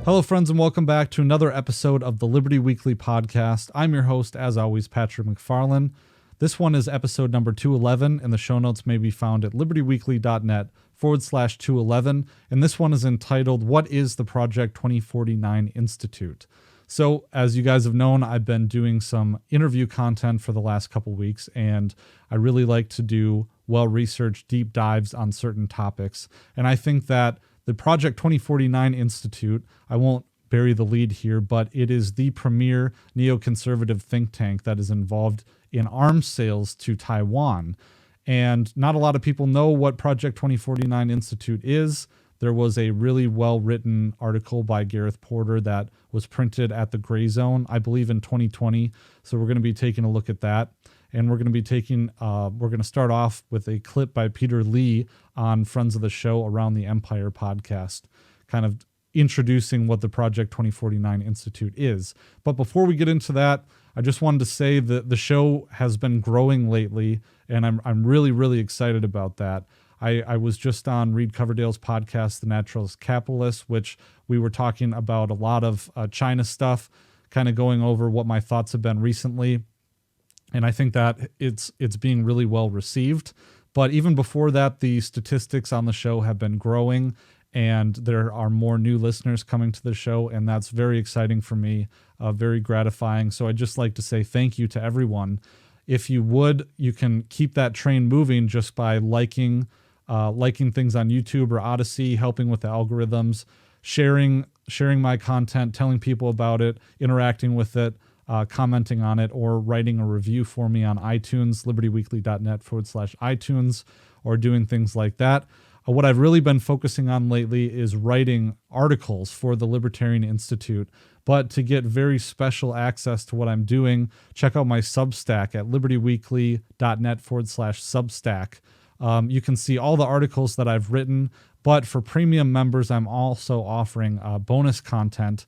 Hello, friends, and welcome back to another episode of the Liberty Weekly podcast. I'm your host, as always, Patrick McFarlane. This one is episode number 211, and the show notes may be found at libertyweekly.net/211. And this one is entitled, What is the Project 2049 Institute? So, as you guys have known, I've been doing some interview content for the last couple weeks, and I really like to do well-researched deep dives on certain topics. And I think that the Project 2049 Institute, I won't bury the lead here, but it is the premier neoconservative think tank that is involved in arms sales to Taiwan. And not a lot of people know what Project 2049 Institute is. There was a really well-written article by Gareth Porter that was printed at the Gray Zone, I believe in 2020. So we're going to be taking a look at that. And we're going to start off with a clip by Peter Lee on Friends of the Show Around the Empire podcast, kind of introducing what the Project 2049 Institute is. But before we get into that, I just wanted to say that the show has been growing lately, and I'm really, really excited about that. I was just on Reed Coverdale's podcast, The Naturalist Capitalist, which we were talking about a lot of China stuff, kind of going over what my thoughts have been recently. And I think that it's being really well received. But even before that, the statistics on the show have been growing, and there are more new listeners coming to the show, and that's very exciting for me, very gratifying. So I'd just like to say thank you to everyone. If you would, you can keep that train moving just by liking things on YouTube or Odyssey, helping with the algorithms, sharing my content, telling people about it, interacting with it, commenting on it, or writing a review for me on iTunes, libertyweekly.net/iTunes, or doing things like that. What I've really been focusing on lately is writing articles for the Libertarian Institute. But to get very special access to what I'm doing, check out my Substack at libertyweekly.net/Substack. You can see all the articles that I've written, but for premium members, I'm also offering bonus content,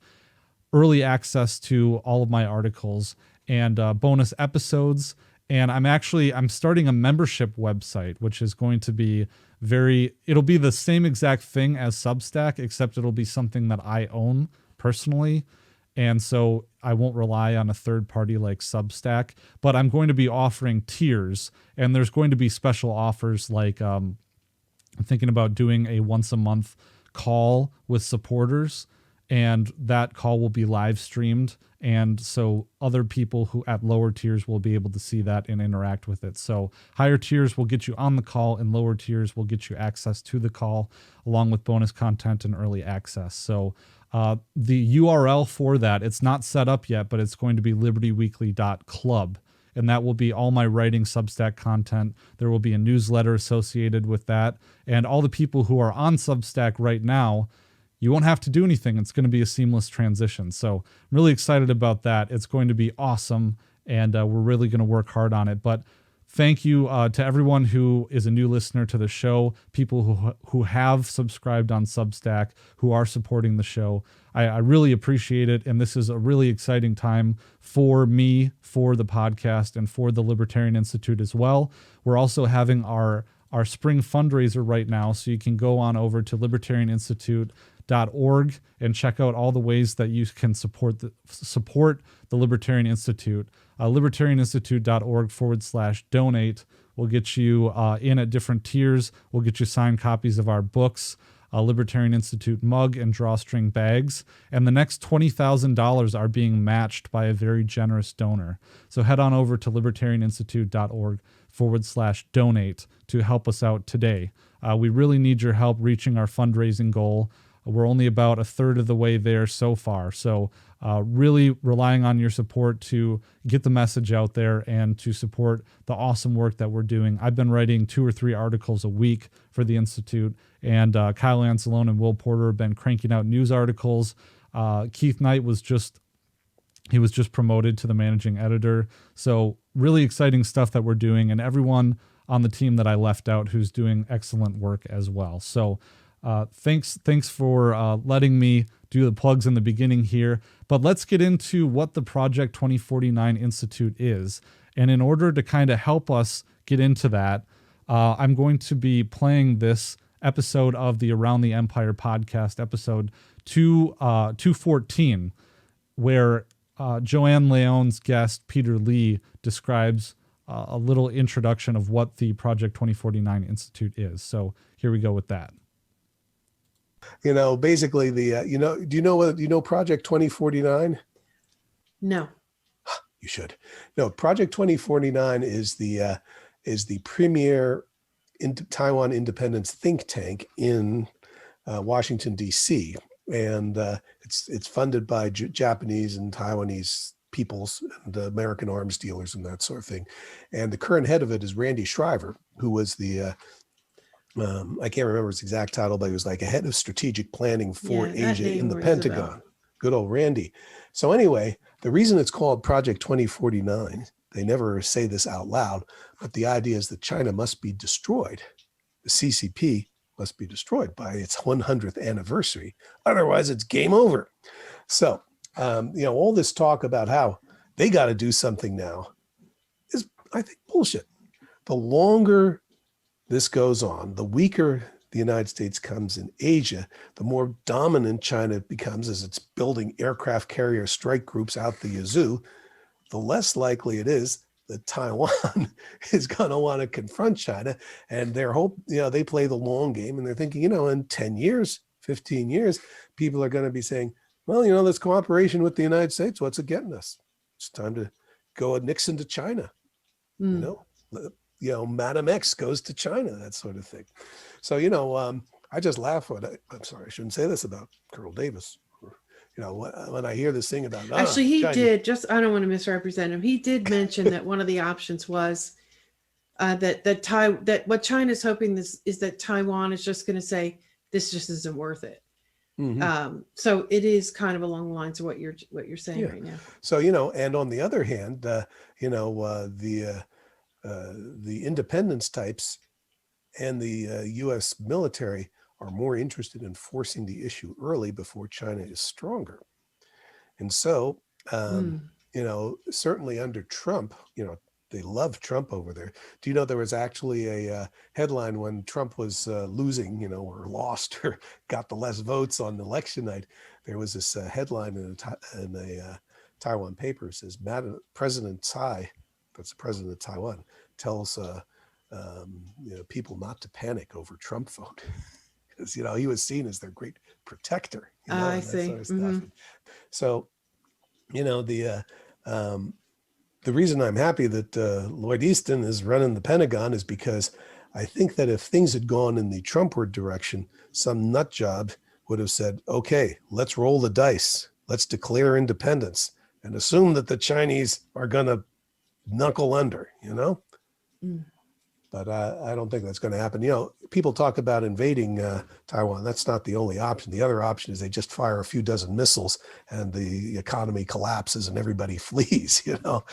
early access to all of my articles, and bonus episodes. And I'm starting a membership website, which is going to be it'll be the same exact thing as Substack, except it'll be something that I own personally. And so I won't rely on a third party like Substack, but I'm going to be offering tiers, and there's going to be special offers like I'm thinking about doing a once a month call with supporters, and that call will be live streamed. And so other people who at lower tiers will be able to see that and interact with it. So higher tiers will get you on the call, and lower tiers will get you access to the call along with bonus content and early access. So the URL for that, it's not set up yet, but it's going to be libertyweekly.club. And that will be all my writing Substack content. There will be a newsletter associated with that. And all the people who are on Substack right now, you won't have to do anything. It's going to be a seamless transition. So I'm really excited about that. It's going to be awesome, and we're really going to work hard on it. But thank you to everyone who is a new listener to the show, people who have subscribed on Substack, who are supporting the show. I really appreciate it, and this is a really exciting time for me, for the podcast, and for the Libertarian Institute as well. We're also having our spring fundraiser right now, so you can go on over to libertarianinstitute.org and check out all the ways that you can support the Libertarian Institute. libertarianinstitute.org/donate will get you in at different tiers. We'll get you signed copies of our books, a Libertarian Institute mug, and drawstring bags. And the next $20,000 are being matched by a very generous donor. So head on over to libertarianinstitute.org/donate to help us out today. We really need your help reaching our fundraising goal. We're only about a third of the way there so far. So really relying on your support to get the message out there and to support the awesome work that we're doing. I've been writing 2 or 3 articles a week for the Institute, and Kyle Anzalone and Will Porter have been cranking out news articles. Keith Knight was just promoted to the managing editor. So really exciting stuff that we're doing, and everyone on the team that I left out who's doing excellent work as well. So thanks for letting me do the plugs in the beginning here. But let's get into what the Project 2049 Institute is. And in order to kind of help us get into that, I'm going to be playing this episode of the Around the Empire podcast, episode 214, where Joanne Leon's guest, Peter Lee, describes a little introduction of what the Project 2049 Institute is. So here we go with that. Basically do you know Project 2049? No. You should. No, Project 2049 is the premier Taiwan independence think tank in Washington, D.C. And it's funded by Japanese and Taiwanese peoples and American arms dealers and that sort of thing. And the current head of it is Randy Shriver, who was the I can't remember his exact title, but he was like a head of strategic planning for Asia in the Pentagon. Good old Randy. So anyway, the reason it's called Project 2049, they never say this out loud, but the idea is that China must be destroyed. The CCP must be destroyed by its 100th anniversary. Otherwise, it's game over. So, all this talk about how they got to do something now is, I think, bullshit. The longer this goes on, the weaker the United States comes in Asia, the more dominant China becomes as it's building aircraft carrier strike groups out the yazoo, the less likely it is that Taiwan is going to want to confront China. And their hope, they play the long game, and they're thinking, in 10 years, 15 years, people are going to be saying, well, this cooperation with the United States, what's it getting us? It's time to go at Nixon to China. Madam X goes to China, that sort of thing. So, I just laugh when I'm sorry, I shouldn't say this about Colonel Davis. When I hear this thing about actually, he China, did. I don't want to misrepresent him. He did mention that one of the options was that what China's hoping is that Taiwan is just going to say this just isn't worth it. Mm-hmm. So it is kind of along the lines of what you're saying right now. So and on the other hand, the independence types and the U.S. military are more interested in forcing the issue early before China is stronger. And so, certainly under Trump, they love Trump over there. Do you know there was actually a headline when Trump was losing, or lost or got the less votes on election night? There was this headline in a Taiwan paper. It says, President Tsai, that's the president of Taiwan, tells people not to panic over Trump vote. Because he was seen as their great protector. I see. Sort of stuff. So, the reason I'm happy that Lloyd Easton is running the Pentagon is because I think that if things had gone in the Trumpward direction, some nut job would have said, "Okay, let's roll the dice. Let's declare independence and assume that the Chinese are going to knuckle under." But I don't think that's going to happen. People talk about invading Taiwan. That's not the only option. The other option is they just fire a few dozen missiles and the economy collapses and everybody flees, All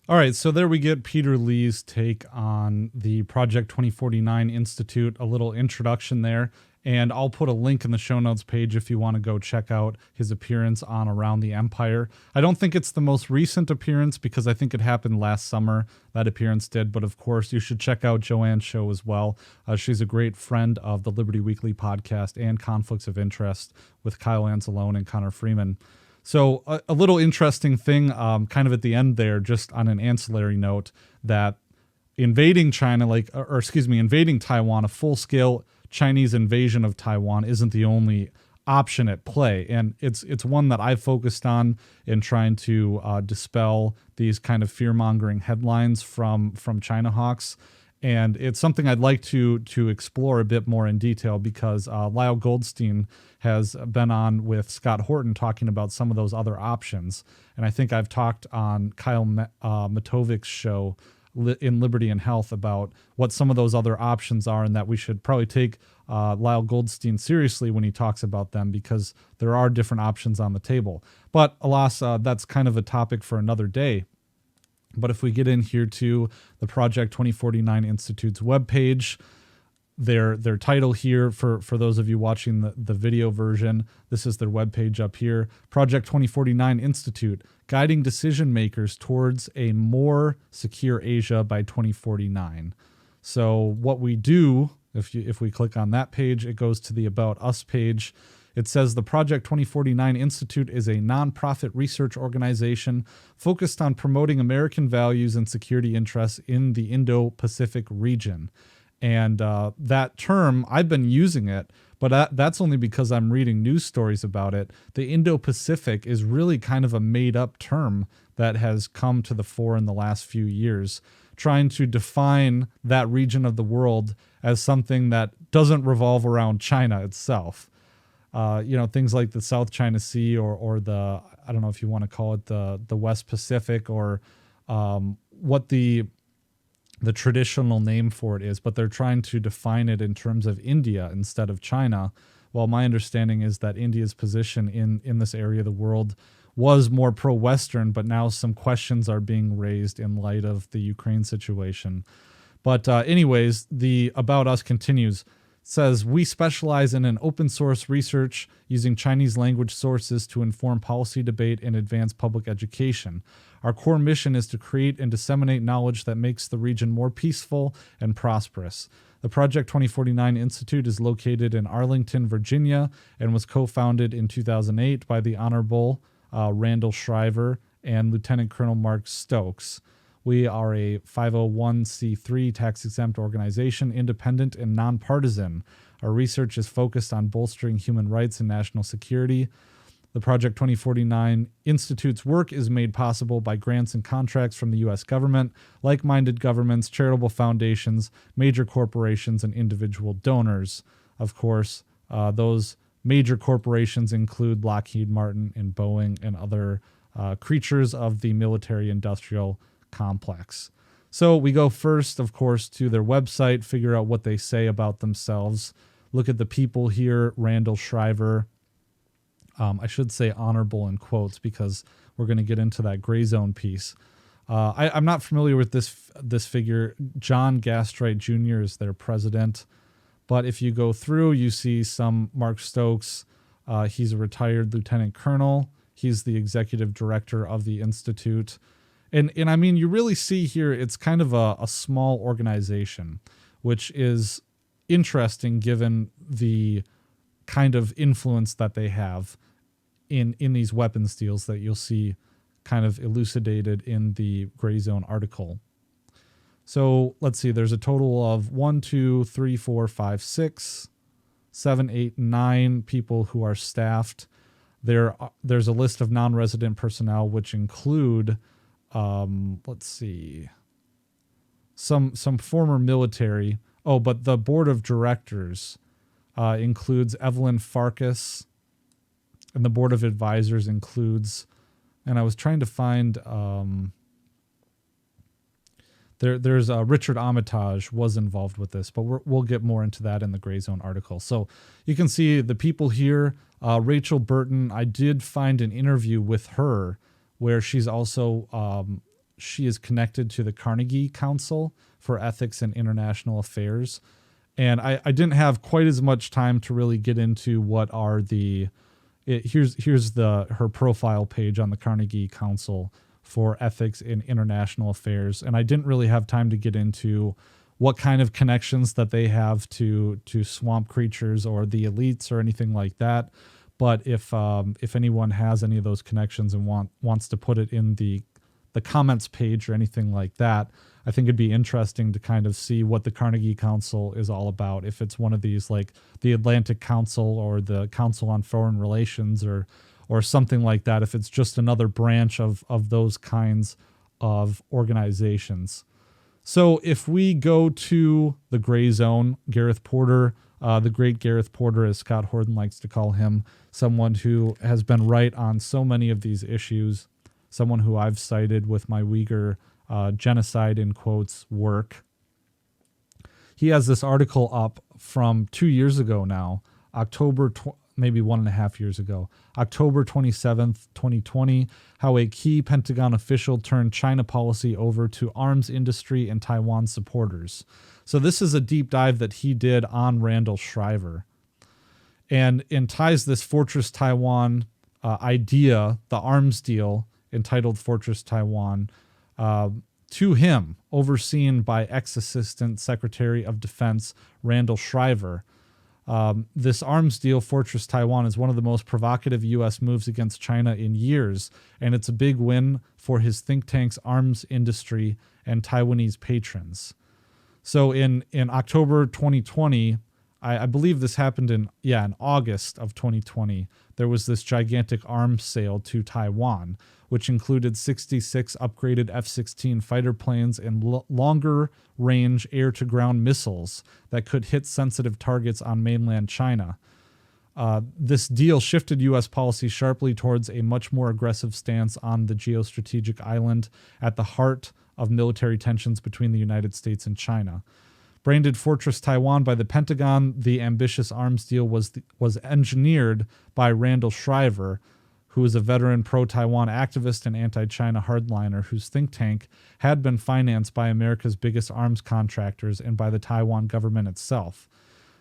right, so there we get Peter Lee's take on the Project 2049 Institute, a little introduction there. And I'll put a link in the show notes page if you want to go check out his appearance on Around the Empire. I don't think it's the most recent appearance because I think it happened last summer. That appearance did. But of course, you should check out Joanne's show as well. She's a great friend of the Liberty Weekly podcast and Conflicts of Interest with Kyle Anzalone and Connor Freeman. So a little interesting thing kind of at the end there, just on an ancillary note, that invading invading Taiwan, a full-scale Chinese invasion of Taiwan isn't the only option at play. And it's one that I've focused on in trying to dispel these kind of fear-mongering headlines from China hawks. And it's something I'd like to explore a bit more in detail because Lyle Goldstein has been on with Scott Horton talking about some of those other options. And I think I've talked on Kyle Matovic's show in Liberty and Health about what some of those other options are and that we should probably take Lyle Goldstein seriously when he talks about them because there are different options on the table. But alas, that's kind of a topic for another day. But if we get in here to the Project 2049 Institute's webpage, their title here for those of you watching the video version, this is their webpage up here. Project 2049 Institute, guiding decision makers towards a more secure Asia by 2049. So what we do, if we click on that page, it goes to the About Us page. It says the Project 2049 Institute is a nonprofit research organization focused on promoting American values and security interests in the Indo-Pacific region. And that term, I've been using it, but that's only because I'm reading news stories about it. The Indo-Pacific is really kind of a made-up term that has come to the fore in the last few years, trying to define that region of the world as something that doesn't revolve around China itself. Things like the South China Sea or the, I don't know if you want to call it the West Pacific, or what the traditional name for it is, but they're trying to define it in terms of India instead of China. Well, my understanding is that India's position in this area of the world was more pro-Western, but now some questions are being raised in light of the Ukraine situation. But anyways, the About Us continues. It says, we specialize in an open source research using Chinese language sources to inform policy debate and advance public education. Our core mission is to create and disseminate knowledge that makes the region more peaceful and prosperous. The Project 2049 Institute is located in Arlington, Virginia, and was co-founded in 2008 by the Honorable Randall Shriver and Lieutenant Colonel Mark Stokes. We are a 501c3 tax-exempt organization, independent and nonpartisan. Our research is focused on bolstering human rights and national security. The Project 2049 Institute's work is made possible by grants and contracts from the U.S. government, like-minded governments, charitable foundations, major corporations, and individual donors. Of course, those major corporations include Lockheed Martin and Boeing and other creatures of the military-industrial complex. So we go first, of course, to their website, figure out what they say about themselves. Look at the people here, Randall Shriver. I should say honorable in quotes because we're going to get into that gray zone piece. I'm not familiar with this figure. John Gastright Jr. is their president. But if you go through, you see some Mark Stokes. He's a retired lieutenant colonel. He's the executive director of the Institute. And I mean, you really see here, it's kind of a small organization, which is interesting given the kind of influence that they have in these weapons deals that you'll see kind of elucidated in the Gray Zone article. So let's see, there's a total of 1, 2, 3, 4, 5, 6, 7, 8, 9 people who are staffed. There's a list of non-resident personnel, which include, let's see, some former military. Oh, but the board of directors includes Evelyn Farkas, and the board of advisors includes, and I was trying to find, there's Richard Armitage was involved with this, but we'll get more into that in the Gray Zone article. So you can see the people here. Rachel Burton, I did find an interview with her where she's also, she is connected to the Carnegie Council for Ethics and International Affairs. And I didn't have quite as much time to really get into what are here's her profile page on the Carnegie Council for Ethics in International Affairs. And I didn't really have time to get into what kind of connections that they have to swamp creatures or the elites or anything like that. But if anyone has any of those connections and wants to put it in the comments page or anything like that, I think it'd be interesting to kind of see what the Carnegie Council is all about. If it's one of these like the Atlantic Council or the Council on Foreign Relations or something like that, if it's just another branch of those kinds of organizations. So if we go to the Gray Zone, Gareth Porter, the great Gareth Porter, as Scott Horden likes to call him, someone who has been right on so many of these issues, someone who I've cited with my Uyghur genocide in quotes work. He has this article up from 2 years ago now, maybe 1.5 years ago, October 27th, 2020, how a key Pentagon official turned China policy over to arms industry and Taiwan supporters. So this is a deep dive that he did on Randall Shriver and ties this Fortress Taiwan idea, the arms deal entitled Fortress Taiwan, to him, overseen by ex-Assistant Secretary of Defense Randall Shriver. This arms deal, Fortress Taiwan, is one of the most provocative U.S. moves against China in years, and it's a big win for his think tank's arms industry and Taiwanese patrons. So in October 2020, I believe this happened in August of 2020, there was this gigantic arms sale to Taiwan, which included 66 upgraded F-16 fighter planes and longer-range air-to-ground missiles that could hit sensitive targets on mainland China. This deal shifted U.S. policy sharply towards a much more aggressive stance on the geostrategic island at the heart of military tensions between the United States and China. Branded Fortress Taiwan by the Pentagon, the ambitious arms deal was engineered by Randall Shriver, who is a veteran pro-Taiwan activist and anti-China hardliner whose think tank had been financed by America's biggest arms contractors and by the Taiwan government itself.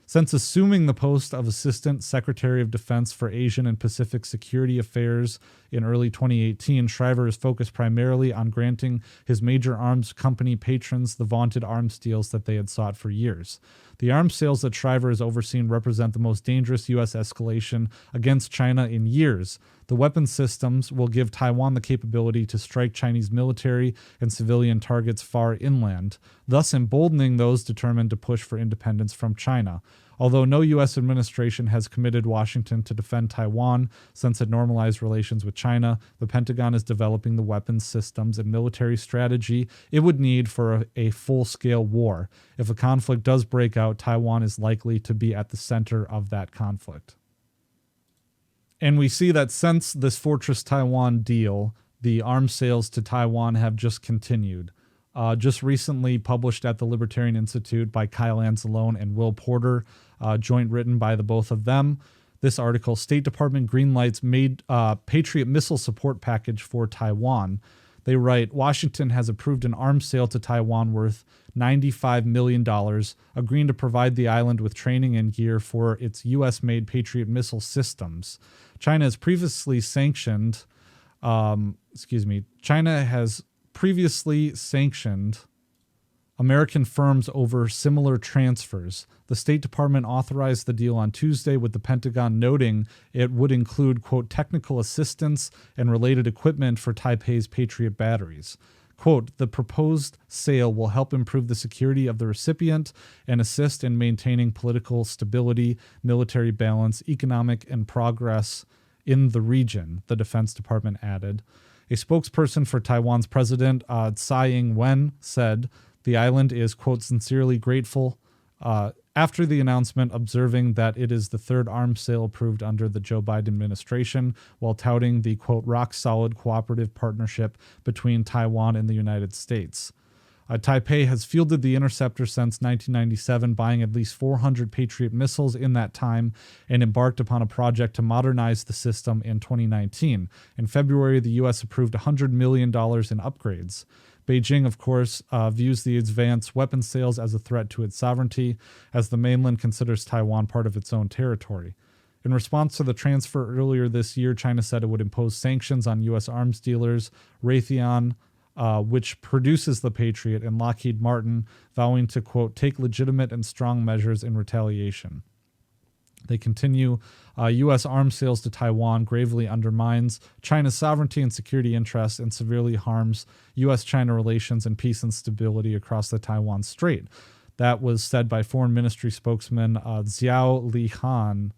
Since assuming the post of Assistant Secretary of Defense for Asian and Pacific Security Affairs in early 2018, Shriver is focused primarily on granting his major arms company patrons the vaunted arms deals that they had sought for years. The arms sales that Shriver has overseen represent the most dangerous U.S. escalation against China in years. The weapon systems will give Taiwan the capability to strike Chinese military and civilian targets far inland, thus emboldening those determined to push for independence from China. Although no U.S. administration has committed Washington to defend Taiwan since it normalized relations with China, the Pentagon is developing the weapons systems and military strategy it would need for a full-scale war. If a conflict does break out, Taiwan is likely to be at the center of that conflict. And we see that since this Fortress Taiwan deal, the arms sales to Taiwan have just continued. Just recently published at the Libertarian Institute by Kyle Anzalone and Will Porter, joint written by the both of them. This article, State Department greenlights made Patriot missile support package for Taiwan. They write, Washington has approved an arms sale to Taiwan worth $95 million, agreeing to provide the island with training and gear for its U.S.-made Patriot missile systems. China has previously sanctioned American firms over similar transfers. The State Department authorized the deal on Tuesday, with the Pentagon noting it would include, quote, technical assistance and related equipment for Taipei's Patriot batteries. Quote, the proposed sale will help improve the security of the recipient and assist in maintaining political stability, military balance, economic and progress in the region, the Defense Department added. A spokesperson for Taiwan's president, Tsai Ing-wen, said the island is, quote, sincerely grateful after the announcement, observing that it is the third arms sale approved under the Joe Biden administration, while touting the, quote, rock-solid cooperative partnership between Taiwan and the United States. Taipei has fielded the Interceptor since 1997, buying at least 400 Patriot missiles in that time, and embarked upon a project to modernize the system in 2019. In February, the U.S. approved $100 million in upgrades. Beijing, of course, views the advanced weapon sales as a threat to its sovereignty, as the mainland considers Taiwan part of its own territory. In response to the transfer earlier this year, China said it would impose sanctions on U.S. arms dealers, Raytheon, which produces the Patriot, and Lockheed Martin, vowing to, quote, take legitimate and strong measures in retaliation. They continue, U.S. arms sales to Taiwan gravely undermines China's sovereignty and security interests and severely harms U.S.-China relations and peace and stability across the Taiwan Strait. That was said by Foreign Ministry spokesman Xiao Lihan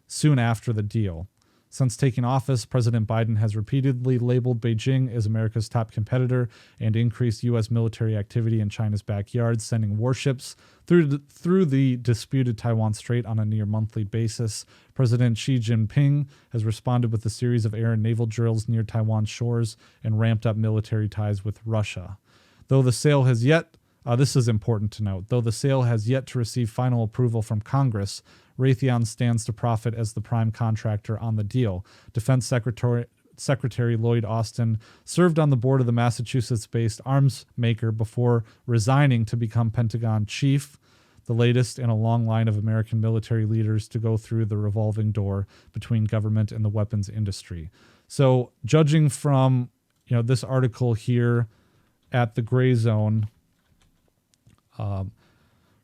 soon after the deal. Since taking office, President Biden has repeatedly labeled Beijing as America's top competitor and increased U.S. military activity in China's backyard, sending warships through the disputed Taiwan Strait on a near monthly basis. President Xi Jinping has responded with a series of air and naval drills near Taiwan's shores and ramped up military ties with Russia. Though the sale has yet this is important to note. Though the sale has yet to receive final approval from Congress, Raytheon stands to profit as the prime contractor on the deal. Defense Secretary Lloyd Austin served on the board of the Massachusetts-based arms maker before resigning to become Pentagon chief, the latest in a long line of American military leaders to go through the revolving door between government and the weapons industry. So, judging from this article here at the Gray Zone,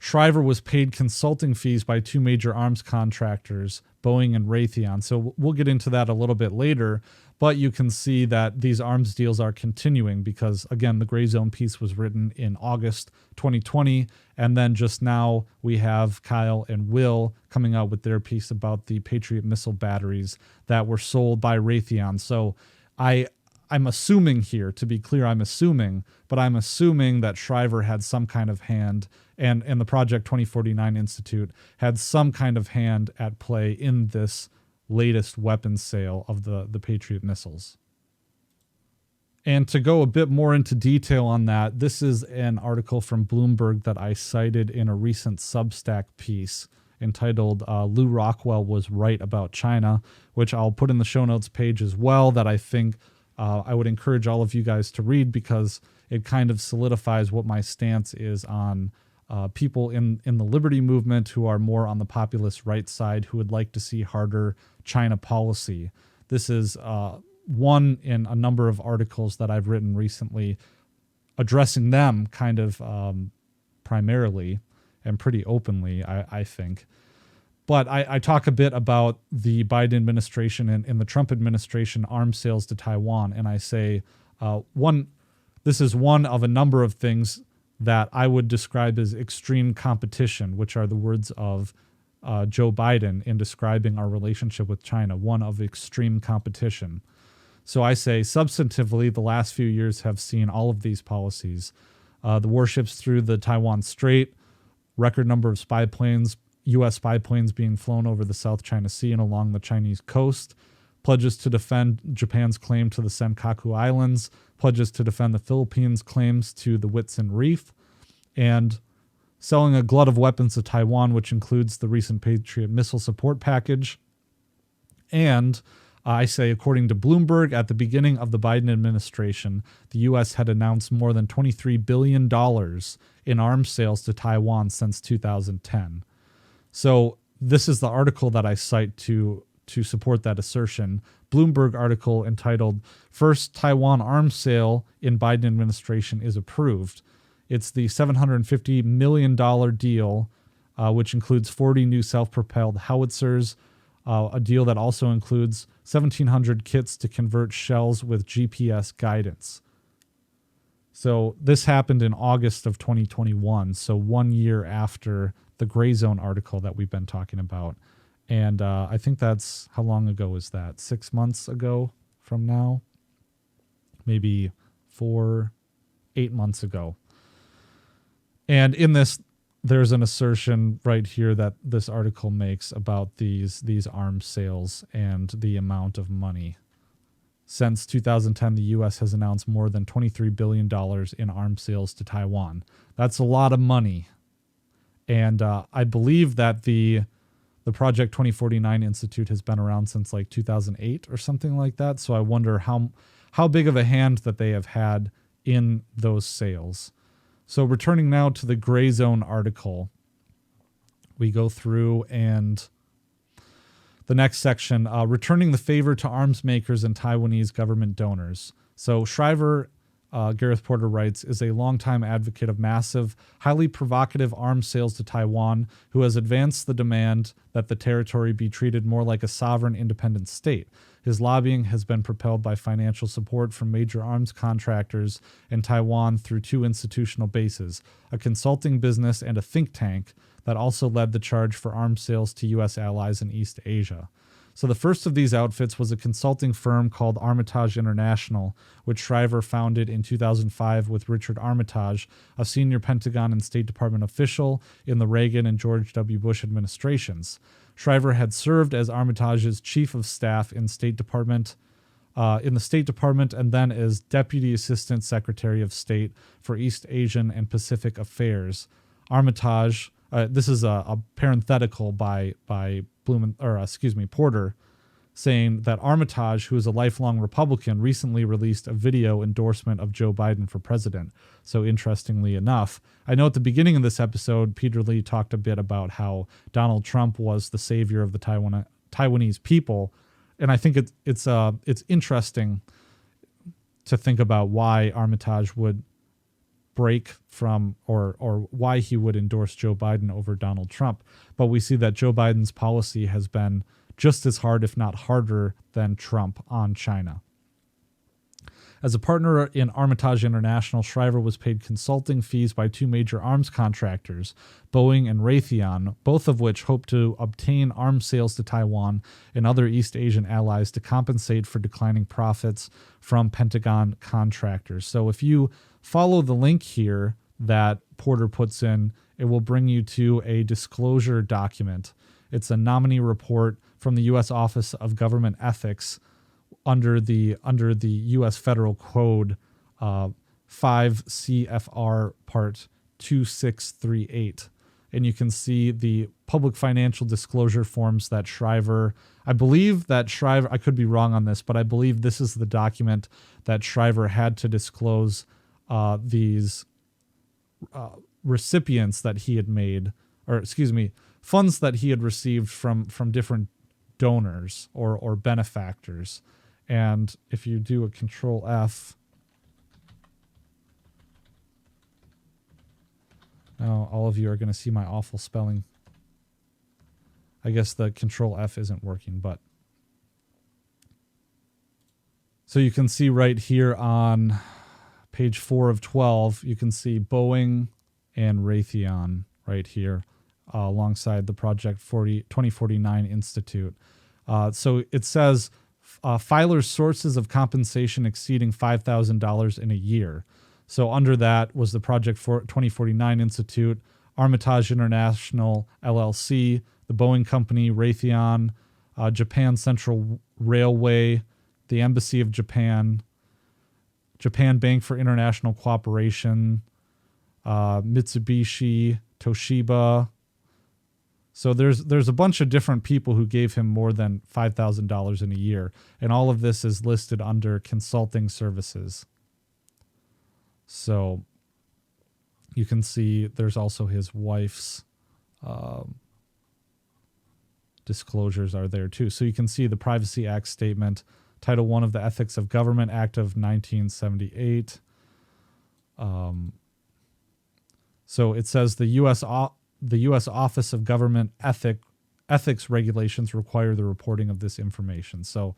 Shriver was paid consulting fees by two major arms contractors, Boeing and Raytheon. So we'll get into that a little bit later, but you can see that these arms deals are continuing because, again, the Gray Zone piece was written in August 2020, and then just now we have Kyle and Will coming out with their piece about the Patriot missile batteries that were sold by Raytheon. So I'm assuming here, to be clear, I'm assuming that Shriver had some kind of hand, and the Project 2049 Institute had some kind of hand at play in this latest weapons sale of the Patriot missiles. And to go a bit more into detail on that, this is an article from Bloomberg that I cited in a recent Substack piece entitled Lou Rockwell Was Right About China, which I'll put in the show notes page as well, that I think I would encourage all of you guys to read because it kind of solidifies what my stance is on people in the liberty movement who are more on the populist right side who would like to see harder China policy. This is one in a number of articles that I've written recently addressing them kind of primarily and pretty openly, I think. But I talk a bit about the Biden administration and the Trump administration arms sales to Taiwan, and I say this is one of a number of things that I would describe as extreme competition, which are the words of Joe Biden in describing our relationship with China, one of extreme competition. So I say substantively, the last few years have seen all of these policies. The warships through the Taiwan Strait, record number of spy planes, U.S. spy planes being flown over the South China Sea and along the Chinese coast, pledges to defend Japan's claim to the Senkaku Islands, pledges to defend the Philippines' claims to the Whitsun Reef, and selling a glut of weapons to Taiwan, which includes the recent Patriot missile support package. And I say, according to Bloomberg, at the beginning of the Biden administration, the U.S. had announced more than $23 billion in arms sales to Taiwan since 2010. So this is the article that I cite to support that assertion. Bloomberg article entitled, First Taiwan Arms Sale in Biden Administration is Approved. It's the $750 million deal, which includes 40 new self-propelled howitzers, a deal that also includes 1,700 kits to convert shells with GPS guidance. So this happened in August of 2021, so 1 year after the Gray Zone article that we've been talking about. And I think that's, how long ago is that? 6 months ago from now? Maybe 8 months ago. And in this, there's an assertion right here that this article makes about these arms sales and the amount of money. Since 2010, the U.S. has announced more than $23 billion in arms sales to Taiwan. That's a lot of money. And I believe that the Project 2049 Institute has been around since like 2008 or something like that. So I wonder how big of a hand that they have had in those sales. So returning now to the Gray Zone article, we go through and the next section, returning the favor to arms makers and Taiwanese government donors. So Shriver, Gareth Porter writes, is a longtime advocate of massive, highly provocative arms sales to Taiwan, who has advanced the demand that the territory be treated more like a sovereign independent state. His lobbying has been propelled by financial support from major arms contractors in Taiwan through two institutional bases, a consulting business and a think tank that also led the charge for arms sales to U.S. allies in East Asia. So the first of these outfits was a consulting firm called Armitage International, which Shriver founded in 2005 with Richard Armitage, a senior Pentagon and State Department official in the Reagan and George W. Bush administrations. Shriver had served as Armitage's chief of staff in the State Department, and then as Deputy Assistant Secretary of State for East Asian and Pacific Affairs. Armitage, this is a parenthetical by Porter, saying that Armitage, who is a lifelong Republican, recently released a video endorsement of Joe Biden for president. So interestingly enough, I know at the beginning of this episode, Peter Lee talked a bit about how Donald Trump was the savior of the Taiwanese people. And I think it's interesting to think about why Armitage would break from or why he would endorse Joe Biden over Donald Trump. But we see that Joe Biden's policy has been just as hard, if not harder, than Trump on China. As a partner in Armitage International, Shriver was paid consulting fees by two major arms contractors, Boeing and Raytheon, both of which hope to obtain arms sales to Taiwan and other East Asian allies to compensate for declining profits from Pentagon contractors. So if you follow the link here that Porter puts in, it will bring you to a disclosure document. It's a nominee report from the U.S. Office of Government Ethics under the U.S. Federal Code 5 CFR Part 2638. And you can see the public financial disclosure forms that Shriver, I could be wrong on this, but I believe this is the document that Shriver had to disclose these recipients that he had made, funds that he had received from different donors or benefactors. And if you do a Control F, now all of you are going to see my awful spelling. I guess the Control F isn't working, but. So you can see right here on page 4 of 12, you can see Boeing and Raytheon right here alongside the Project 2049 Institute. So it says, filers' sources of compensation exceeding $5,000 in a year. So under that was the Project 2049 Institute, Armitage International LLC, the Boeing Company, Raytheon, Japan Central Railway, the Embassy of Japan, Japan Bank for International Cooperation, Mitsubishi, Toshiba. So there's a bunch of different people who gave him more than $5,000 in a year, and all of this is listed under consulting services. So you can see there's also his wife's disclosures are there too. So you can see the Privacy Act statement, Title I of the Ethics of Government Act of 1978. So it says the U.S. Office of Government Ethics regulations require the reporting of this information. So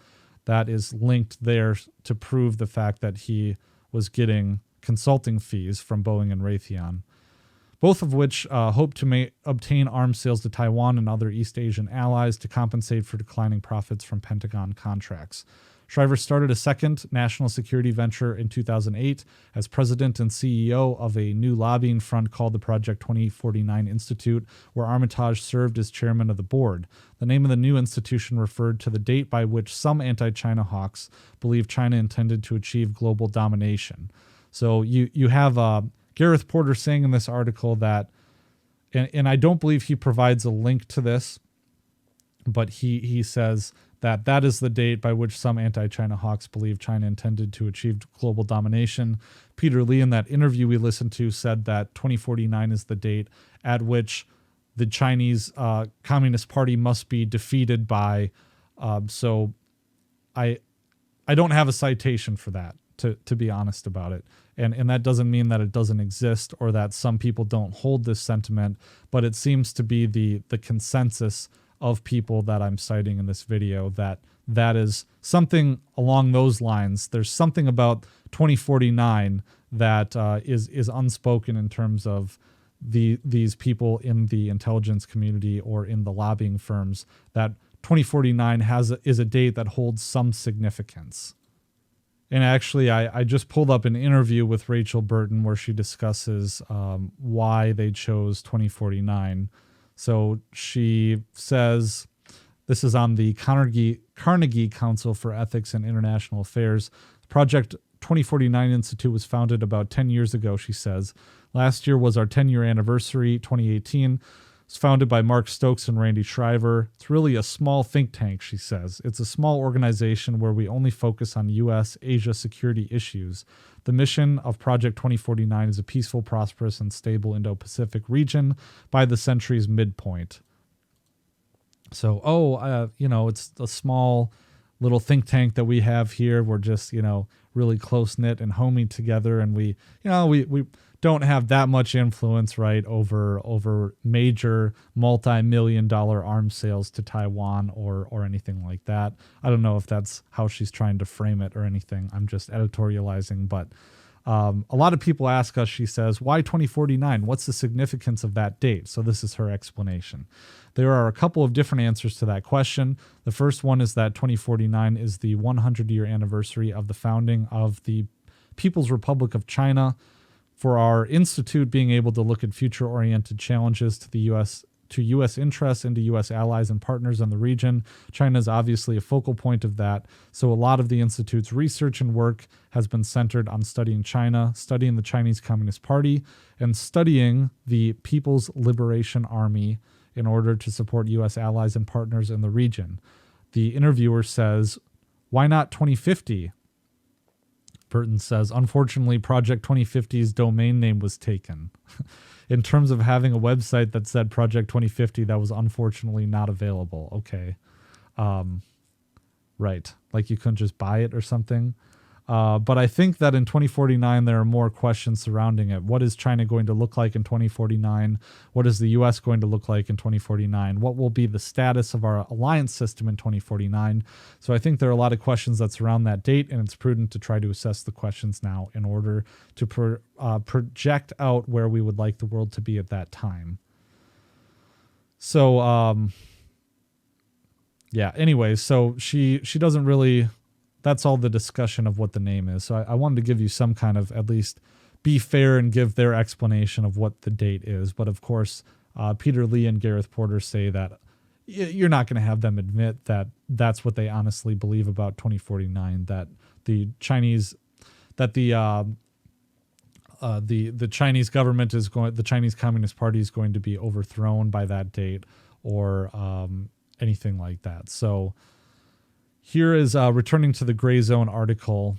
that is linked there to prove the fact that he was getting consulting fees from Boeing and Raytheon, both of which hope to obtain arms sales to Taiwan and other East Asian allies to compensate for declining profits from Pentagon contracts. Shriver started a second national security venture in 2008 as president and CEO of a new lobbying front called the Project 2049 Institute, where Armitage served as chairman of the board. The name of the new institution referred to the date by which some anti-China hawks believed China intended to achieve global domination. So you have Gareth Porter saying in this article that, and I don't believe he provides a link to this, but he says that is the date by which some anti-China hawks believe China intended to achieve global domination. Peter Lee, in that interview we listened to, said that 2049 is the date at which the Chinese Communist Party must be defeated by. So I don't have a citation for that, to be honest about it. And that doesn't mean that it doesn't exist or that some people don't hold this sentiment, but it seems to be the consensus of people that I'm citing in this video that is something along those lines. There's something about 2049 that is unspoken in terms of these people in the intelligence community or in the lobbying firms, that 2049 is a date that holds some significance. And actually, I just pulled up an interview with Rachel Burton where she discusses why they chose 2049. So she says, this is on the Carnegie Council for Ethics and International Affairs. Project 2049 Institute was founded about 10 years ago, she says. Last year was our 10-year anniversary, 2018. It's founded by Mark Stokes and Randy Shriver. It's really a small think tank, she says. It's a small organization where we only focus on U.S., Asia security issues. The mission of Project 2049 is a peaceful, prosperous, and stable Indo-Pacific region by the century's midpoint. So, it's a small little think tank that we have here. We're just, really close-knit and homey together. And we don't have that much influence, right, over major multi-million-dollar arms sales to Taiwan or anything like that. I don't know if that's how she's trying to frame it or anything. I'm just editorializing, but a lot of people ask us, she says, why 2049? What's the significance of that date? So this is her explanation. There are a couple of different answers to that question. The first one is that 2049 is the 100-year anniversary of the founding of the People's Republic of China. For our institute being able to look at future-oriented challenges to the U.S. interests and to U.S. allies and partners in the region, China is obviously a focal point of that. So a lot of the institute's research and work has been centered on studying China, studying the Chinese Communist Party, and studying the People's Liberation Army in order to support U.S. allies and partners in the region. The interviewer says, why not 2050? Burton says, unfortunately, Project 2050's domain name was taken. In terms of having a website that said Project 2050, that was unfortunately not available. Okay. Right. Like you couldn't just buy it or something. But I think that in 2049, there are more questions surrounding it. What is China going to look like in 2049? What is the U.S. going to look like in 2049? What will be the status of our alliance system in 2049? So I think there are a lot of questions that surround that date, and it's prudent to try to assess the questions now in order to project out where we would like the world to be at that time. So, yeah, anyways, so she doesn't really... That's all the discussion of what the name is. So I wanted to give you some kind of, at least be fair and give their explanation of what the date is. But of course, Peter Lee and Gareth Porter say that you're not going to have them admit that that's what they honestly believe about 2049, that the Chinese, that the Chinese government is going, the Chinese Communist Party is going to be overthrown by that date or anything like that. So here is returning to the Gray Zone article.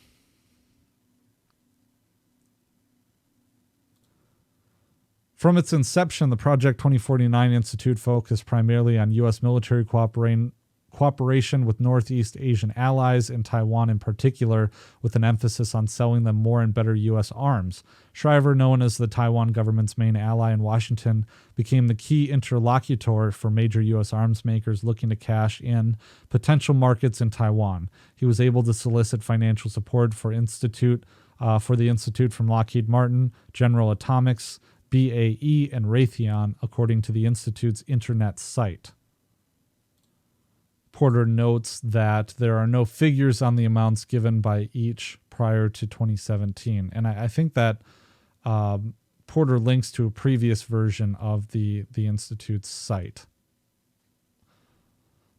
From its inception, the Project 2049 Institute focused primarily on U.S. military cooperation with Northeast Asian allies and Taiwan in particular, with an emphasis on selling them more and better U.S. arms. Shriver, known as the Taiwan government's main ally in Washington, became the key interlocutor for major U.S. arms makers looking to cash in potential markets in Taiwan. He was able to solicit financial support for the Institute from Lockheed Martin, General Atomics, BAE, and Raytheon, according to the Institute's internet site. Porter notes that there are no figures on the amounts given by each prior to 2017. And I think that Porter links to a previous version of the Institute's site,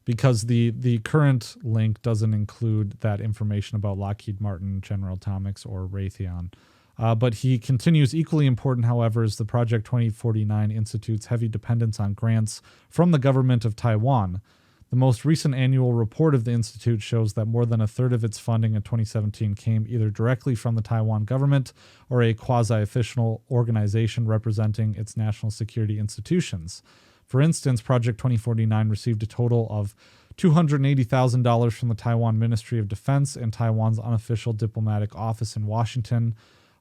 because the current link doesn't include that information about Lockheed Martin, General Atomics, or Raytheon. But he continues, equally important, however, is the Project 2049 Institute's heavy dependence on grants from the government of Taiwan. The most recent annual report of the Institute shows that more than a third of its funding in 2017 came either directly from the Taiwan government or a quasi-official organization representing its national security institutions. For instance, Project 2049 received a total of $280,000 from the Taiwan Ministry of Defense and Taiwan's unofficial diplomatic office in Washington,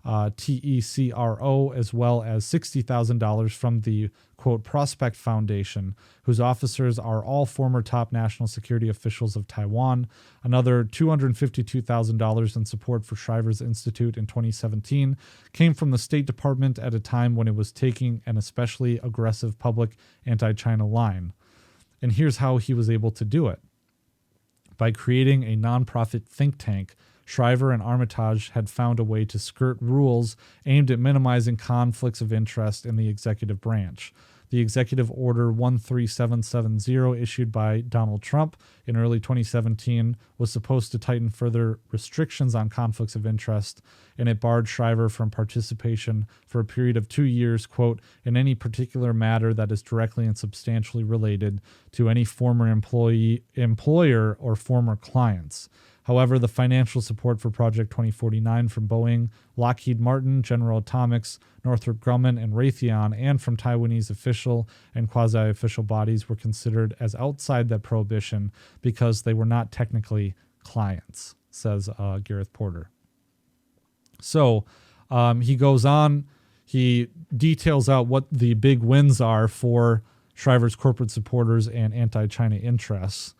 TECRO, as well as $60,000 from the, quote, Prospect Foundation, whose officers are all former top national security officials of Taiwan. Another $252,000 in support for Shriver's Institute in 2017 came from the State Department at a time when it was taking an especially aggressive public anti-China line. And here's how he was able to do it. By creating a nonprofit think tank, Shriver and Armitage had found a way to skirt rules aimed at minimizing conflicts of interest in the executive branch. The Executive Order 13770, issued by Donald Trump in early 2017, was supposed to tighten further restrictions on conflicts of interest, and it barred Shriver from participation for a period of 2 years, quote, in any particular matter that is directly and substantially related to any former employer or former clients. However, the financial support for Project 2049 from Boeing, Lockheed Martin, General Atomics, Northrop Grumman, and Raytheon, and from Taiwanese official and quasi-official bodies were considered as outside that prohibition because they were not technically clients, says Gareth Porter. So he goes on. he details out what the big wins are for Shriver's corporate supporters and anti-China interests.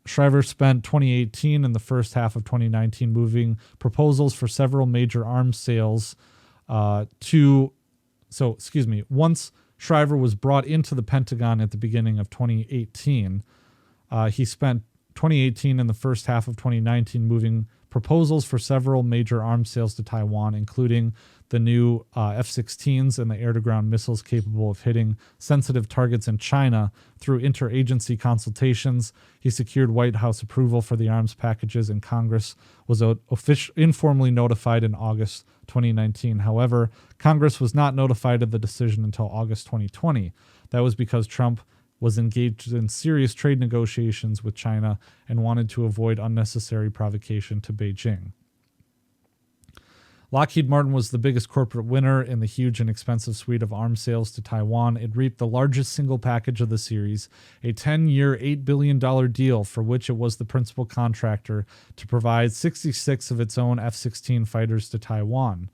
Shriver spent 2018 and the first half of 2019 moving proposals for several major arms sales once Shriver was brought into the Pentagon at the beginning of 2018, he spent 2018 and the first half of 2019 moving proposals for several major arms sales to Taiwan, including the new F-16s and the air-to-ground missiles capable of hitting sensitive targets in China. Through interagency consultations, he secured White House approval for the arms packages, and Congress was informally notified in August 2019. However, Congress was not notified of the decision until August 2020. That was because Trump was engaged in serious trade negotiations with China and wanted to avoid unnecessary provocation to Beijing. Lockheed Martin was the biggest corporate winner in the huge and expensive suite of arms sales to Taiwan. It reaped the largest single package of the series, a 10-year, $8 billion deal for which it was the principal contractor to provide 66 of its own F-16 fighters to Taiwan,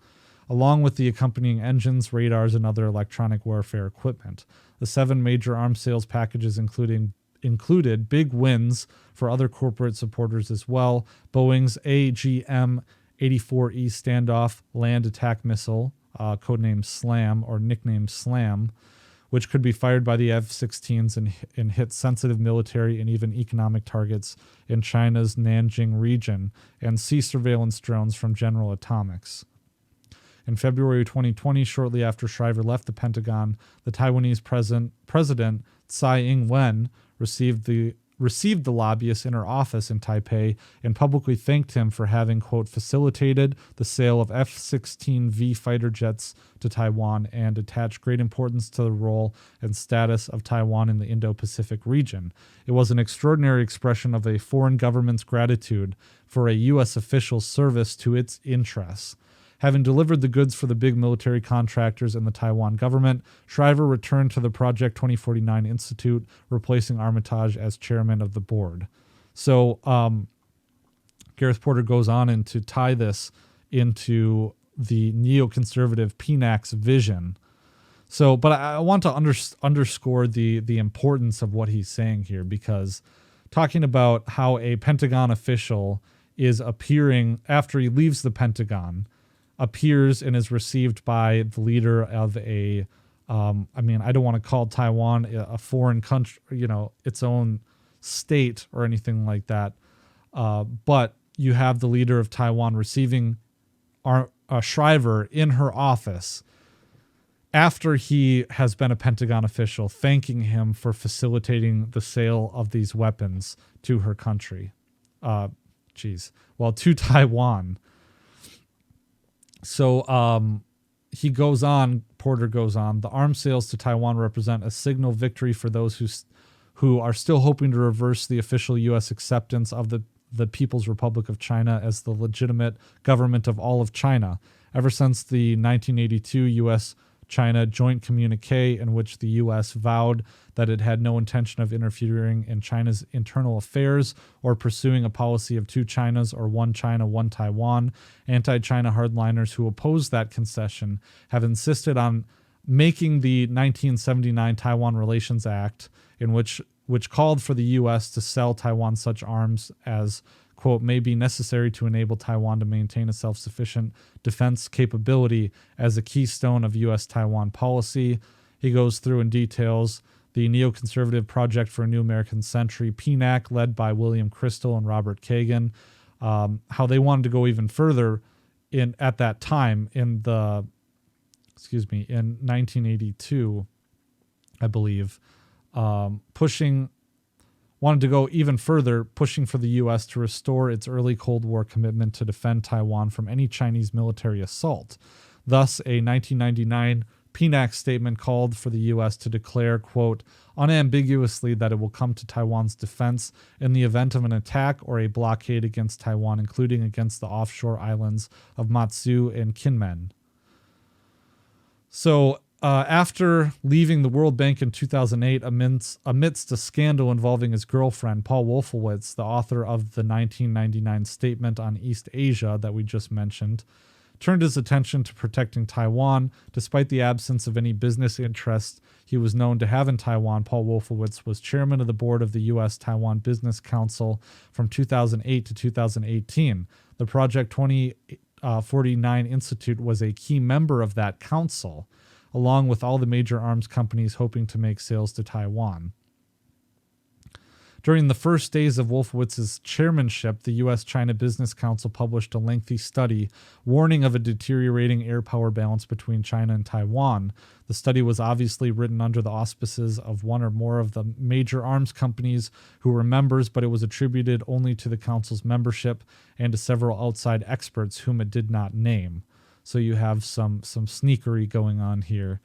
along with the accompanying engines, radars, and other electronic warfare equipment. The 7 major arms sales packages included big wins for other corporate supporters as well. Boeing's AGM-84E standoff land attack missile, codenamed SLAM or nicknamed SLAM, which could be fired by the F-16s and hit sensitive military and even economic targets in China's Nanjing region, and sea surveillance drones from General Atomics. In February 2020, shortly after Shriver left the Pentagon, the Taiwanese president Tsai Ing-wen received the lobbyist in her office in Taipei and publicly thanked him for having, quote, facilitated the sale of F-16V fighter jets to Taiwan and attached great importance to the role and status of Taiwan in the Indo-Pacific region. It was an extraordinary expression of a foreign government's gratitude for a U.S. official's service to its interests. Having delivered the goods for the big military contractors and the Taiwan government, Shriver returned to the Project 2049 Institute, replacing Armitage as chairman of the board. So Gareth Porter goes on and to tie this into the neoconservative PNAC's vision. So, but I want to underscore the importance of what he's saying here, because talking about how a Pentagon official is appearing after he leaves the Pentagon, appears and is received by the leader of I don't want to call Taiwan a foreign country, its own state or anything like that. But you have the leader of Taiwan receiving Shriver in her office after he has been a Pentagon official, thanking him for facilitating the sale of these weapons to her country. To Taiwan. So Porter goes on, the arms sales to Taiwan represent a signal victory for those who are still hoping to reverse the official U.S. acceptance of the People's Republic of China as the legitimate government of all of China. Ever since the 1982 U.S.-China joint communique, in which the U.S. vowed that it had no intention of interfering in China's internal affairs or pursuing a policy of two Chinas or one China, one Taiwan, anti-China hardliners who opposed that concession have insisted on making the 1979 Taiwan Relations Act, in which called for the U.S. to sell Taiwan such arms as, quote, may be necessary to enable Taiwan to maintain a self-sufficient defense capability, as a keystone of U.S.-Taiwan policy. He goes through and details the neoconservative Project for a New American Century, PNAC, led by William Crystal and Robert Kagan, how they wanted to go even further at that time in 1982, I believe, wanted to go even further, pushing for the U.S. to restore its early Cold War commitment to defend Taiwan from any Chinese military assault. Thus, a 1999 PNAC statement called for the U.S. to declare, quote, unambiguously that it will come to Taiwan's defense in the event of an attack or a blockade against Taiwan, including against the offshore islands of Matsu and Kinmen. So, after leaving the World Bank in 2008 amidst a scandal involving his girlfriend, Paul Wolfowitz, the author of the 1999 Statement on East Asia that we just mentioned, turned his attention to protecting Taiwan. Despite the absence of any business interests he was known to have in Taiwan, Paul Wolfowitz was chairman of the board of the U.S. Taiwan Business Council from 2008 to 2018. The Project 2049 Institute was a key member of that council, along with all the major arms companies hoping to make sales to Taiwan. During the first days of Wolfowitz's chairmanship, the U.S.-China Business Council published a lengthy study warning of a deteriorating air power balance between China and Taiwan. The study was obviously written under the auspices of one or more of the major arms companies who were members, but it was attributed only to the Council's membership and to several outside experts whom it did not name. So you have some sneakery going on here.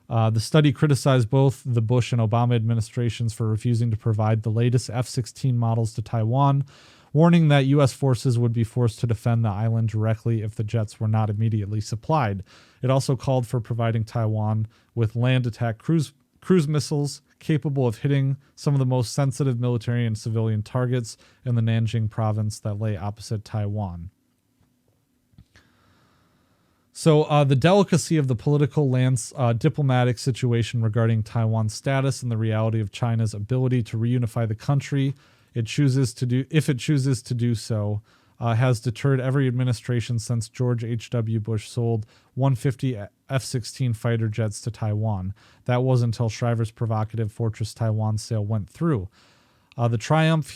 The study criticized both the Bush and Obama administrations for refusing to provide the latest F-16 models to Taiwan, warning that U.S. forces would be forced to defend the island directly if the jets were not immediately supplied. It also called for providing Taiwan with land attack cruise missiles capable of hitting some of the most sensitive military and civilian targets in the Nanjing province that lay opposite Taiwan. So the delicacy of the political diplomatic situation regarding Taiwan's status and the reality of China's ability to reunify the country, if it chooses to do so, has deterred every administration since George H.W. Bush sold 150 F-16 fighter jets to Taiwan. That was until Shriver's provocative Fortress Taiwan sale went through. The triumph,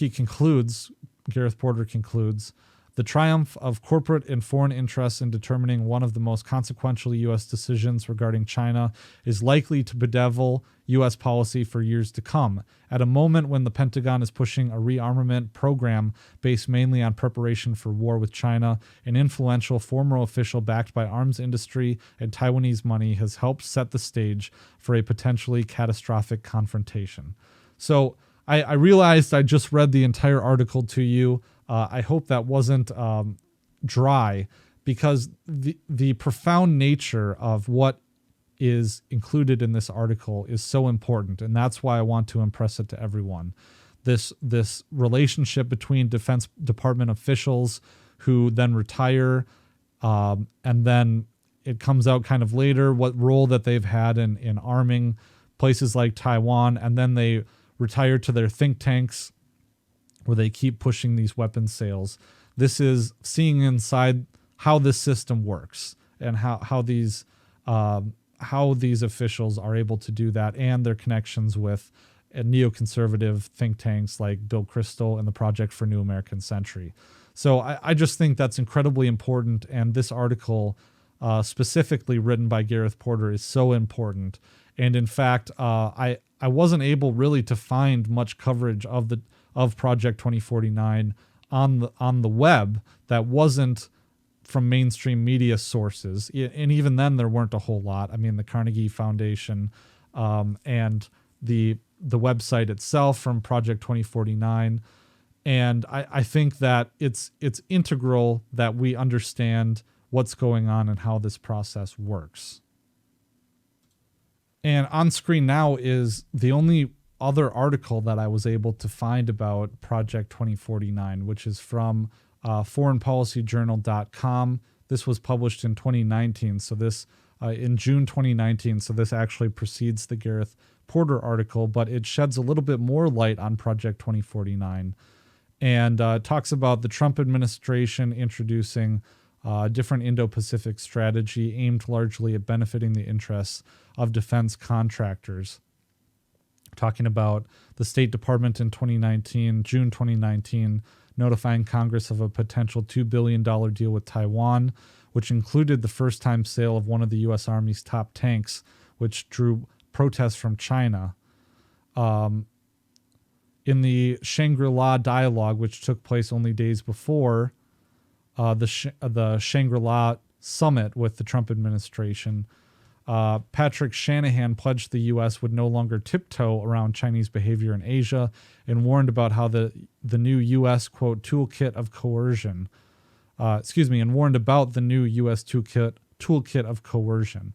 Gareth Porter concludes, the triumph of corporate and foreign interests in determining one of the most consequential U.S. decisions regarding China is likely to bedevil U.S. policy for years to come. At a moment when the Pentagon is pushing a rearmament program based mainly on preparation for war with China, an influential former official backed by arms industry and Taiwanese money has helped set the stage for a potentially catastrophic confrontation. So I realized I just read the entire article to you. I hope that wasn't dry, because the profound nature of what is included in this article is so important, and that's why I want to impress it to everyone. This relationship between Defense Department officials who then retire, and then it comes out kind of later what role that they've had in arming places like Taiwan, and then they retire to their think tanks where they keep pushing these weapons sales. This is seeing inside how this system works and how these officials are able to do that, and their connections with neoconservative think tanks like Bill Kristol and the Project for New American Century. So I just think that's incredibly important, and this article, specifically written by Gareth Porter, is so important. And in fact, I wasn't able really to find much coverage of Project 2049 on the web that wasn't from mainstream media sources, and even then there weren't a whole lot. I mean, the Carnegie Foundation and the website itself from Project 2049, and I think that it's integral that we understand what's going on and how this process works. And on screen now is the only other article that I was able to find about Project 2049, which is from foreignpolicyjournal.com. This was published in 2019, so this in June 2019, so this actually precedes the Gareth Porter article, but it sheds a little bit more light on Project 2049 and talks about the Trump administration introducing a different Indo-Pacific strategy aimed largely at benefiting the interests of defense contractors. Talking about the State Department in June 2019, notifying Congress of a potential $2 billion deal with Taiwan, which included the first-time sale of one of the U.S. Army's top tanks, which drew protests from China. In the Shangri-La dialogue, which took place only days before the Shangri-La summit with the Trump administration, Patrick Shanahan pledged the U.S. would no longer tiptoe around Chinese behavior in Asia, and warned about how the new U.S. quote toolkit of coercion, and warned about the new U.S. toolkit of coercion.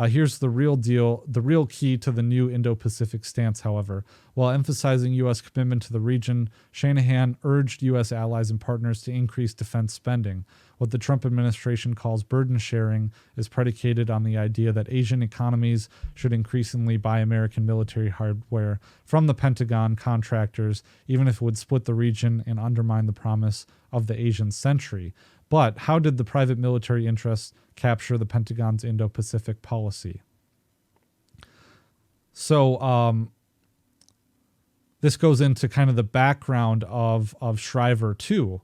Here's the real deal, the real key to the new Indo-Pacific stance, however. While emphasizing U.S. commitment to the region, Shanahan urged U.S. allies and partners to increase defense spending. What the Trump administration calls burden sharing is predicated on the idea that Asian economies should increasingly buy American military hardware from the Pentagon contractors, even if it would split the region and undermine the promise of the Asian century. But how did the private military interests capture the Pentagon's Indo-Pacific policy? So this goes into kind of the background of Shriver too,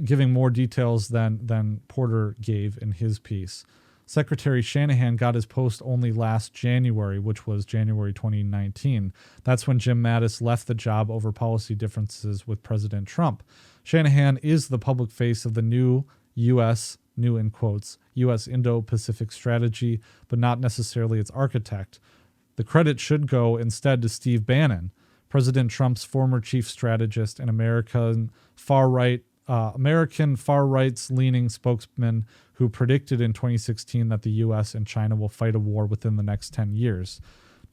giving more details than Porter gave in his piece. Secretary Shanahan got his post only last January, which was January 2019. That's when Jim Mattis left the job over policy differences with President Trump. Shanahan is the public face of the new U.S., new in quotes, U.S. Indo-Pacific strategy, but not necessarily its architect. The credit should go instead to Steve Bannon, President Trump's former chief strategist and American far-right's leaning spokesman who predicted in 2016 that the U.S. and China will fight a war within the next 10 years.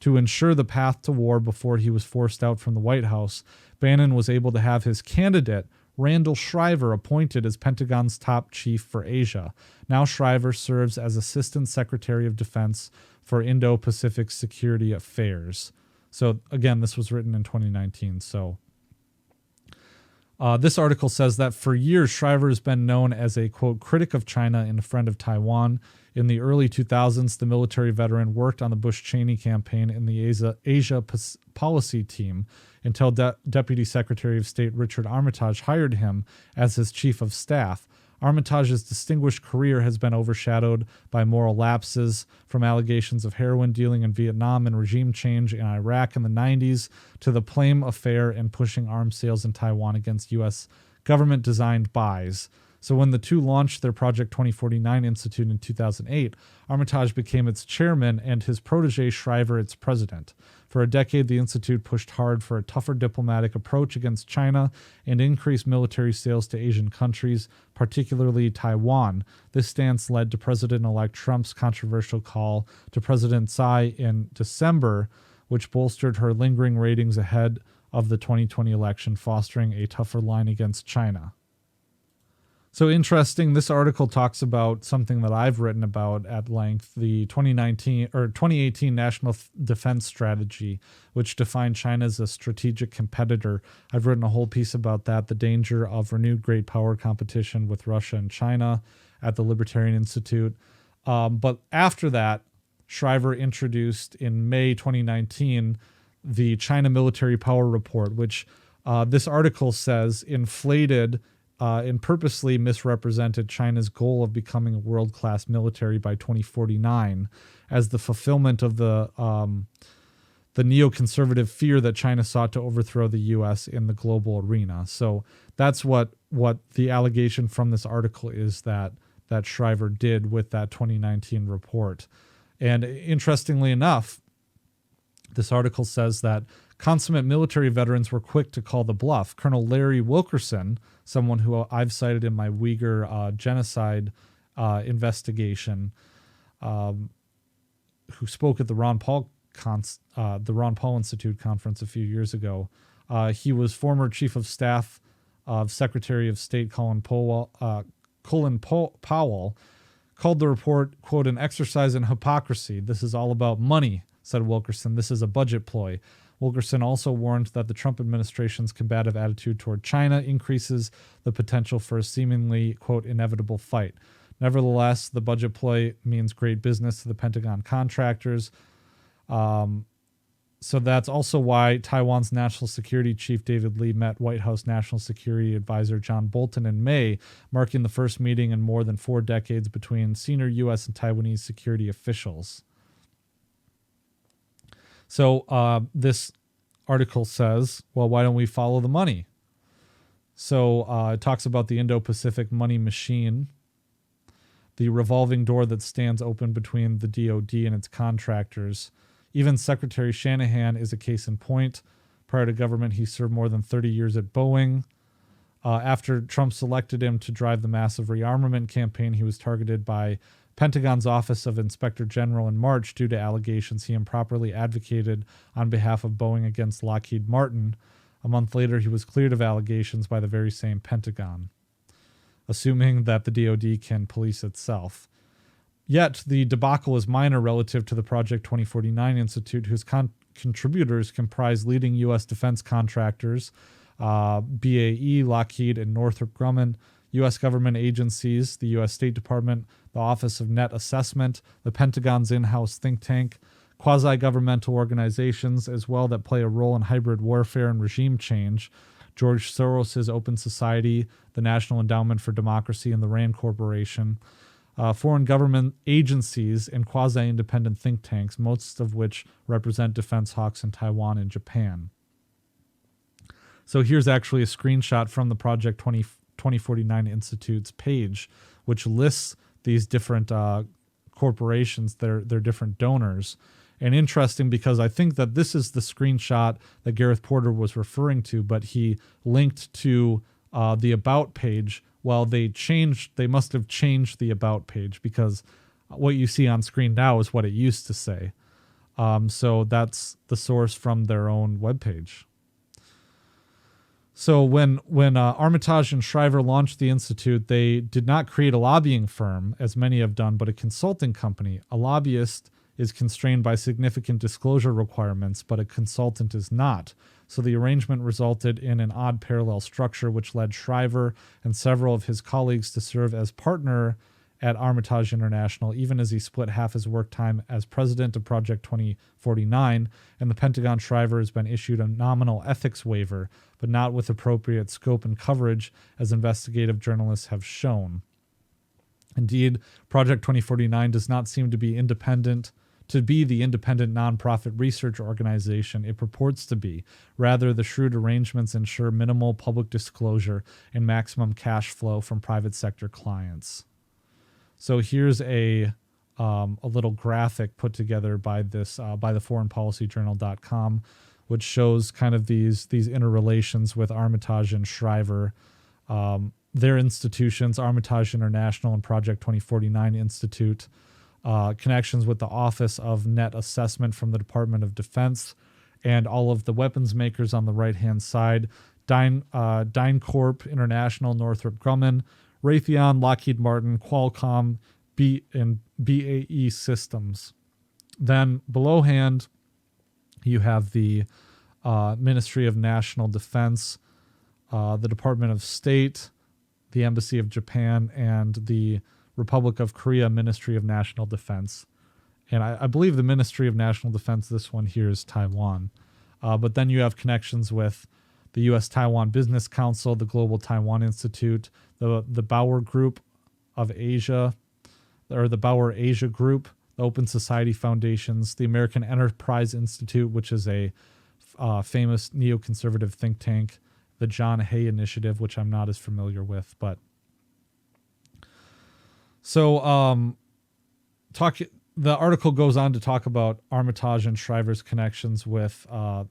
To ensure the path to war before he was forced out from the White House, Bannon was able to have his candidate, Randall Shriver, appointed as Pentagon's top chief for Asia. Now Shriver serves as Assistant Secretary of Defense for Indo-Pacific Security Affairs. So again, this was written in 2019. So this article says that for years, Shriver has been known as a, quote, critic of China and a friend of Taiwan. In the early 2000s, the military veteran worked on the Bush-Cheney campaign in the Asia policy team until Deputy Secretary of State Richard Armitage hired him as his chief of staff. Armitage's distinguished career has been overshadowed by moral lapses, from allegations of heroin dealing in Vietnam and regime change in Iraq in the 90s to the Plame affair and pushing arms sales in Taiwan against U.S. government-designed buys. So when the two launched their Project 2049 Institute in 2008, Armitage became its chairman and his protege Shriver its president. For a decade, the Institute pushed hard for a tougher diplomatic approach against China and increased military sales to Asian countries, particularly Taiwan. This stance led to President-elect Trump's controversial call to President Tsai in December, which bolstered her lingering ratings ahead of the 2020 election, fostering a tougher line against China. So interesting, this article talks about something that I've written about at length, the 2018 National Defense Strategy, which defined China as a strategic competitor. I've written a whole piece about that, the danger of renewed great power competition with Russia and China at the Libertarian Institute. But after that, Shriver introduced in May 2019 the China Military Power Report, which this article says inflated and purposely misrepresented China's goal of becoming a world-class military by 2049 as the fulfillment of the neoconservative fear that China sought to overthrow the U.S. in the global arena. So that's what the allegation from this article is that Shriver did with that 2019 report. And interestingly enough, this article says that consummate military veterans were quick to call the bluff. Colonel Larry Wilkerson, someone who I've cited in my Uyghur genocide investigation, who spoke at the Ron Paul Institute conference a few years ago. He was former Chief of Staff of Secretary of State Colin Powell, called the report, quote, an exercise in hypocrisy. This is all about money, said Wilkerson. This is a budget ploy. Wilkerson also warned that the Trump administration's combative attitude toward China increases the potential for a seemingly, quote, inevitable fight. Nevertheless, the budget ploy means great business to the Pentagon contractors. So that's also why Taiwan's National Security Chief David Lee met White House National Security Advisor John Bolton in May, marking the first meeting in more than 4 decades between senior U.S. and Taiwanese security officials. So this article says, well, why don't we follow the money? So it talks about the Indo-Pacific money machine, the revolving door that stands open between the DoD and its contractors. Even Secretary Shanahan is a case in point. Prior to government, he served more than 30 years at Boeing. After Trump selected him to drive the massive rearmament campaign, he was targeted by Pentagon's Office of Inspector General in March due to allegations he improperly advocated on behalf of Boeing against Lockheed Martin. A month later, he was cleared of allegations by the very same Pentagon, assuming that the DoD can police itself. Yet, the debacle is minor relative to the Project 2049 Institute, whose contributors comprise leading U.S. defense contractors, BAE, Lockheed, and Northrop Grumman, U.S. government agencies, the U.S. State Department, the Office of Net Assessment, the Pentagon's in-house think tank, quasi-governmental organizations as well that play a role in hybrid warfare and regime change, George Soros' Open Society, the National Endowment for Democracy, and the RAND Corporation, foreign government agencies, and quasi-independent think tanks, most of which represent defense hawks in Taiwan and Japan. So here's actually a screenshot from the Project 2049 Institute's page, which lists these different corporations, their different donors. And interesting because I think that this is the screenshot that Gareth Porter was referring to, but he linked to the About page. Well, they must have changed the About page because what you see on screen now is what it used to say. So that's the source from their own webpage. So when Armitage and Shriver launched the Institute, they did not create a lobbying firm, as many have done, but a consulting company. A lobbyist is constrained by significant disclosure requirements, but a consultant is not. So the arrangement resulted in an odd parallel structure, which led Shriver and several of his colleagues to serve as partner at Armitage International, even as he split half his work time as president of Project 2049, and the Pentagon Shriver has been issued a nominal ethics waiver, but not with appropriate scope and coverage, as investigative journalists have shown. Indeed, Project 2049 does not seem to be the independent nonprofit research organization it purports to be. Rather, the shrewd arrangements ensure minimal public disclosure and maximum cash flow from private sector clients. So here's a little graphic put together by the foreignpolicyjournal.com, which shows kind of these interrelations with Armitage and Shriver. Their institutions, Armitage International and Project 2049 Institute, connections with the Office of Net Assessment from the Department of Defense, and all of the weapons makers on the right-hand side, DynCorp International, Northrop Grumman, Raytheon, Lockheed Martin, Qualcomm, and BAE Systems. Then below hand, you have the Ministry of National Defense, the Department of State, the Embassy of Japan, and the Republic of Korea Ministry of National Defense. And I believe the Ministry of National Defense, this one here is Taiwan. But then you have connections with the U.S. Taiwan Business Council, the Global Taiwan Institute, the Bauer Group of Asia, or the Bauer Asia Group, the Open Society Foundations, the American Enterprise Institute, which is a famous neoconservative think tank, the John Hay Initiative, which I'm not as familiar with, but so the article goes on to talk about Armitage and Shriver's connections with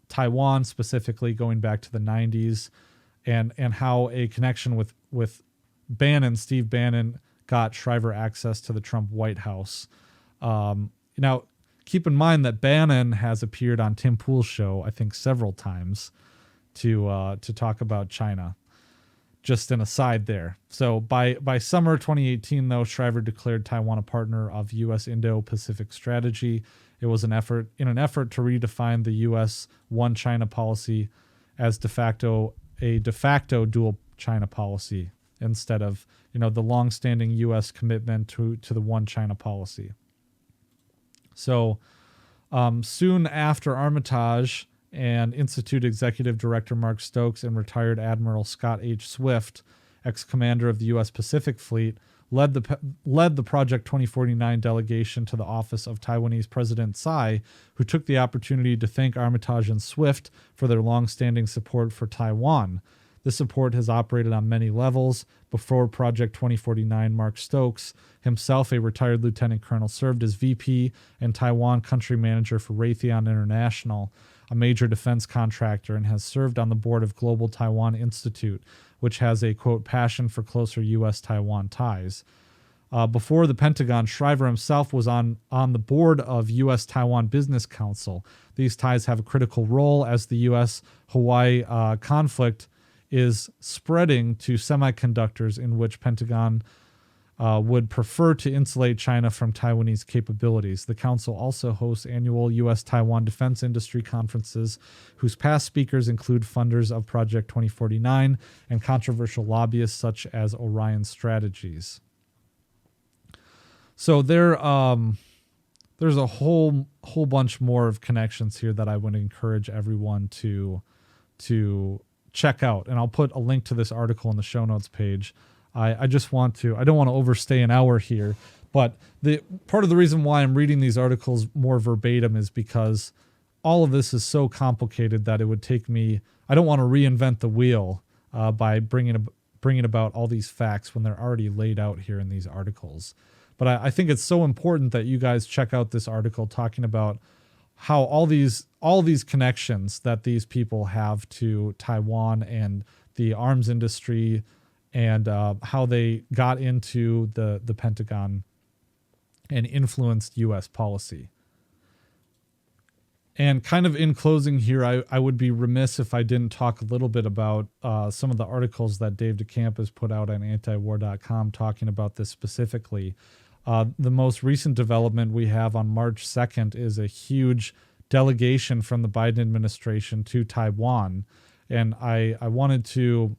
Taiwan, specifically going back to the 90s, and how a connection with Bannon, Steve Bannon, got Shriver access to the Trump White House. Now, keep in mind that Bannon has appeared on Tim Pool's show, I think, several times to talk about China. Just an aside there. So by summer 2018, though, Shriver declared Taiwan a partner of U.S. Indo-Pacific strategy. It was in an effort to redefine the U.S. one China policy as a de facto dual China policy instead of the longstanding U.S. commitment to the one China policy. So soon after Armitage, and Institute Executive Director Mark Stokes and retired Admiral Scott H. Swift, ex-commander of the U.S. Pacific Fleet, led the Project 2049 delegation to the office of Taiwanese President Tsai, who took the opportunity to thank Armitage and Swift for their long-standing support for Taiwan. This support has operated on many levels. Before Project 2049, Mark Stokes, himself a retired lieutenant colonel, served as VP and Taiwan country manager for Raytheon International, a major defense contractor, and has served on the board of Global Taiwan Institute, which has a, quote, passion for closer U.S.-Taiwan ties. Before the Pentagon, Shriver himself was on the board of U.S.-Taiwan Business Council. These ties have a critical role as the U.S.-Hawaii conflict is spreading to semiconductors, in which Pentagon would prefer to insulate China from Taiwanese capabilities. The council also hosts annual U.S.-Taiwan defense industry conferences, whose past speakers include funders of Project 2049 and controversial lobbyists such as Orion Strategies. So there's a whole bunch more of connections here that I would encourage everyone to check out, and I'll put a link to this article in the show notes page. I don't want to overstay an hour here, but the part of the reason why I'm reading these articles more verbatim is because all of this is so complicated that it would take me. I don't want to reinvent the wheel by bringing about all these facts when they're already laid out here in these articles. But I think it's so important that you guys check out this article talking about how all these connections that these people have to Taiwan and the arms industry, and how they got into the Pentagon and influenced U.S. policy. And kind of in closing here, I would be remiss if I didn't talk a little bit about some of the articles that Dave DeCamp has put out on antiwar.com talking about this specifically. The most recent development we have on March 2nd is a huge delegation from the Biden administration to Taiwan. And I wanted to...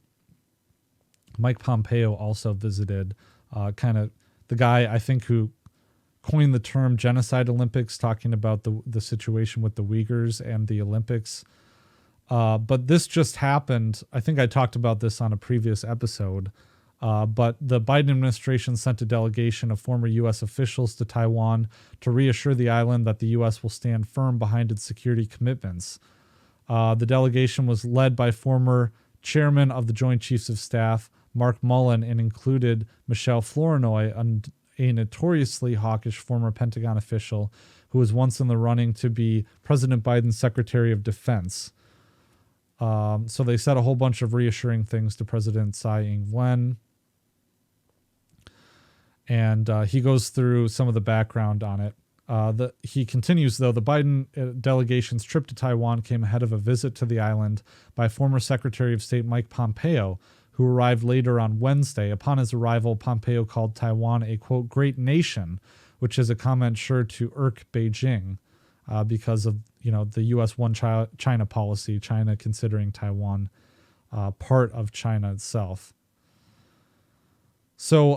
Mike Pompeo also visited, kind of the guy, I think, who coined the term Genocide Olympics, talking about the situation with the Uyghurs and the Olympics. But this just happened. I think I talked about this on a previous episode. But the Biden administration sent a delegation of former U.S. officials to Taiwan to reassure the island that the U.S. will stand firm behind its security commitments. The delegation was led by former chairman of the Joint Chiefs of Staff, Mark Mullen, and included Michelle Flournoy, a notoriously hawkish former Pentagon official who was once in the running to be President Biden's Secretary of Defense. So they said a whole bunch of reassuring things to President Tsai Ing-wen. And he goes through some of the background on it. He continues, though, the Biden delegation's trip to Taiwan came ahead of a visit to the island by former Secretary of State Mike Pompeo, who arrived later on Wednesday. Upon his arrival, Pompeo called Taiwan a, quote, great nation, which is a comment sure to irk Beijing because of, the U.S. one China policy, China considering Taiwan part of China itself. So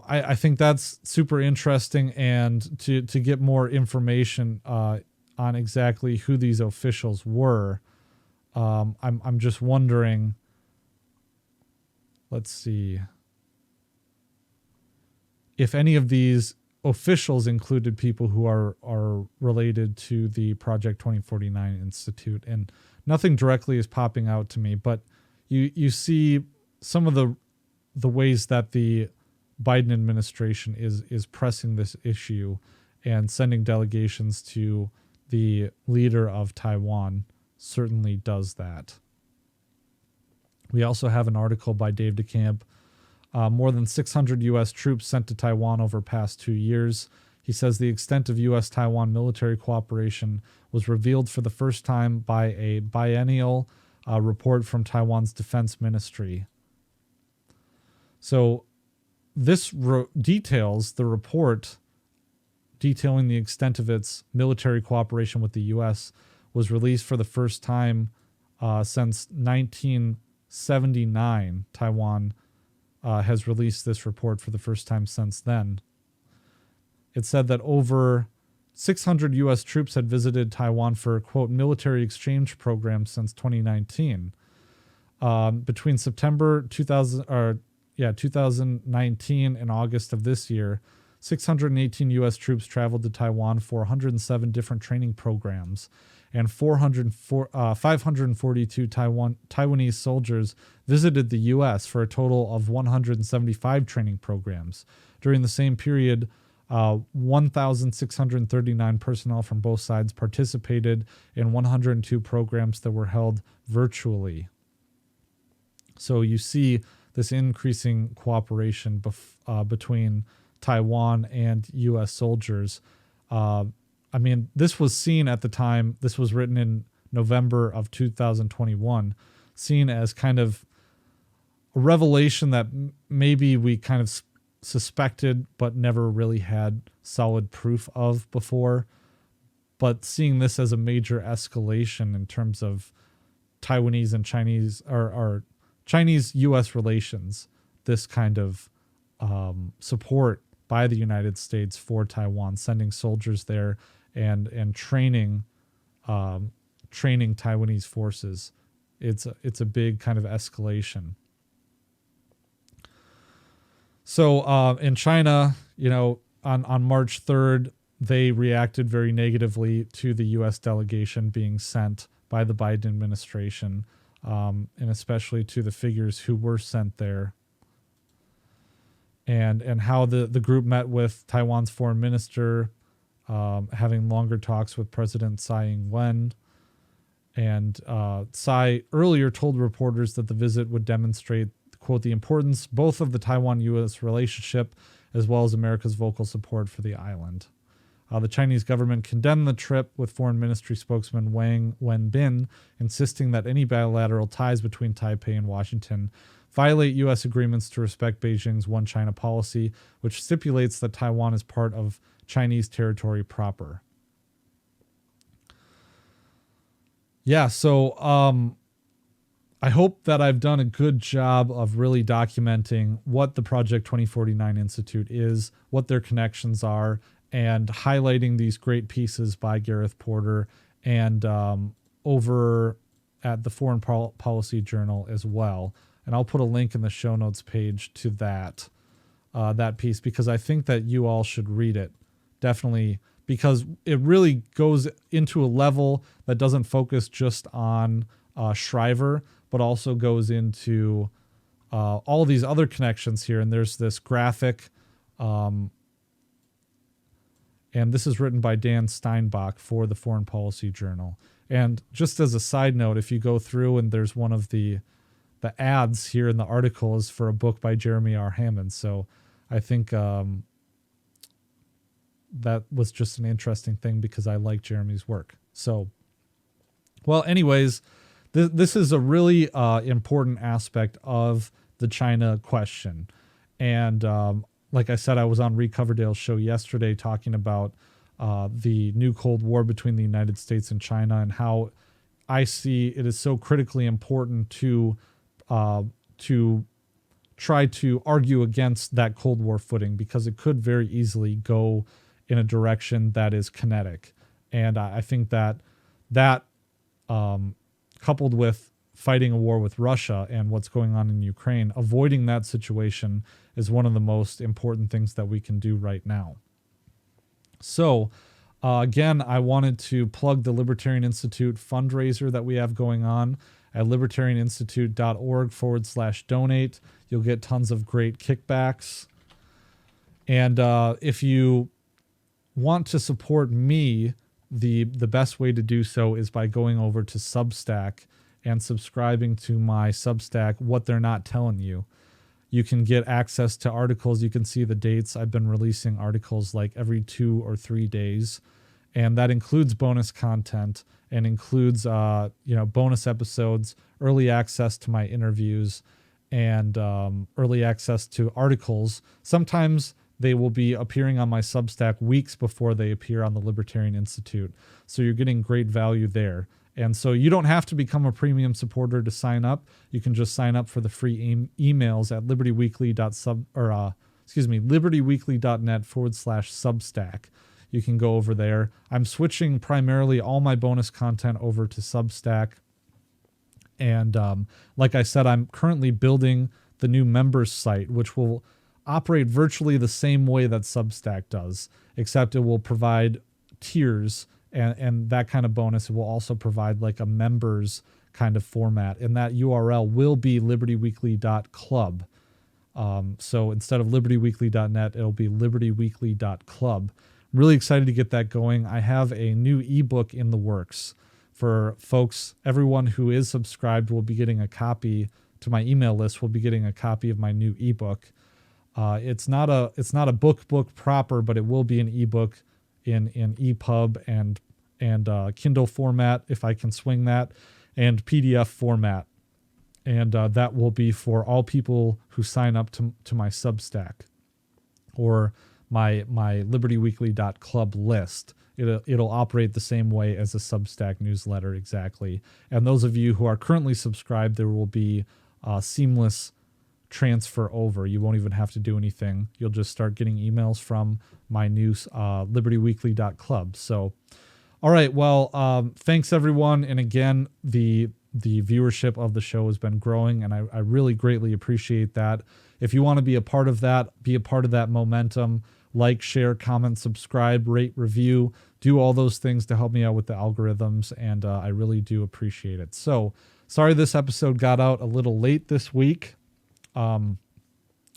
I think that's super interesting, and to get more information on exactly who these officials were, I'm just wondering. Let's see if any of these officials included people who are related to the Project 2049 Institute, and nothing directly is popping out to me, but you see some of the ways that the Biden administration is pressing this issue and sending delegations to the leader of Taiwan certainly does that. We also have an article by Dave DeCamp. More than 600 U.S. troops sent to Taiwan over past 2 years. He says the extent of U.S.-Taiwan military cooperation was revealed for the first time by a biennial report from Taiwan's defense ministry. So this details the report detailing the extent of its military cooperation with the U.S. was released for the first time since 1979. Taiwan has released this report for the first time since then. It said that over 600 U.S. troops had visited Taiwan for, quote, military exchange programs since 2019. Between September 2019 and August of this year, 618 U.S. troops traveled to Taiwan for 107 different training programs, and 542 Taiwanese soldiers visited the U.S. for a total of 175 training programs. During the same period, 1,639 personnel from both sides participated in 102 programs that were held virtually. So you see this increasing cooperation between Taiwan and U.S. soldiers. I mean, this was seen at the time, this was written in November of 2021, seen as kind of a revelation that maybe we kind of suspected but never really had solid proof of before. But seeing this as a major escalation in terms of Taiwanese and Chinese or Chinese-U.S. relations, this kind of support by the United States for Taiwan, sending soldiers there and training Taiwanese forces. It's a big kind of escalation. So in China, on March 3rd, they reacted very negatively to the U.S. delegation being sent by the Biden administration, and especially to the figures who were sent there. And how the group met with Taiwan's foreign minister, having longer talks with President Tsai Ing-wen. And Tsai earlier told reporters that the visit would demonstrate, quote, the importance both of the Taiwan-U.S. relationship as well as America's vocal support for the island. The Chinese government condemned the trip, with Foreign Ministry spokesman Wang Wenbin insisting that any bilateral ties between Taipei and Washington violate U.S. agreements to respect Beijing's One China policy, which stipulates that Taiwan is part of Chinese territory proper. Yeah, so I hope that I've done a good job of really documenting what the Project 2049 Institute is, what their connections are, and highlighting these great pieces by Gareth Porter and over at the Foreign Policy Journal as well. And I'll put a link in the show notes page to that piece, because I think that you all should read it. Definitely, because it really goes into a level that doesn't focus just on Shriver, but also goes into all these other connections here. And there's this graphic, and this is written by Dan Steinbach for the Foreign Policy Journal. And just as a side note, if you go through and there's one of the ads here in the article is for a book by Jeremy R. Hammond. So I think that was just an interesting thing because I like Jeremy's work. So, well, anyways, this is a really important aspect of the China question. And like I said, I was on Reed Coverdale's show yesterday talking about the new Cold War between the United States and China, and how I see it is so critically important to try to argue against that Cold War footing, because it could very easily go in a direction that is kinetic. And I think that coupled with fighting a war with Russia and what's going on in Ukraine, avoiding that situation is one of the most important things that we can do right now. So, again, I wanted to plug the Libertarian Institute fundraiser that we have going on at libertarianinstitute.org/donate. You'll get tons of great kickbacks. And if you want to support me, the best way to do so is by going over to Substack and subscribing to my Substack, What They're Not Telling You. You can get access to articles. You can see the dates. I've been releasing articles like every 2 or 3 days. And that includes bonus content and includes, bonus episodes, early access to my interviews, and early access to articles. Sometimes they will be appearing on my Substack weeks before they appear on the Libertarian Institute. So you're getting great value there. And so you don't have to become a premium supporter to sign up. You can just sign up for the free emails at libertyweekly.net/Substack. You can go over there. I'm switching primarily all my bonus content over to Substack. And like I said, I'm currently building the new members site, which will operate virtually the same way that Substack does, except it will provide tiers and that kind of bonus. It will also provide like a members kind of format, and that URL will be libertyweekly.club. So instead of libertyweekly.net, it'll be libertyweekly.club. I'm really excited to get that going. I have a new ebook in the works for folks. Everyone who is subscribed will be getting a copy to my email list, will be getting a copy of my new ebook. It's not a book proper, but it will be an ebook in EPUB and Kindle format if I can swing that, and PDF format. And that will be for all people who sign up to my Substack or my libertyweekly.club list. It'll operate the same way as a Substack newsletter exactly. And those of you who are currently subscribed, there will be seamless transfer over. You won't even have to do anything. You'll just start getting emails from my new libertyweekly.club. So, all right. Well, thanks everyone. And again, the viewership of the show has been growing, and I really greatly appreciate that. If you want to be a part of that, be a part of that momentum, like, share, comment, subscribe, rate, review, do all those things to help me out with the algorithms, and I really do appreciate it. So, sorry this episode got out a little late this week. I've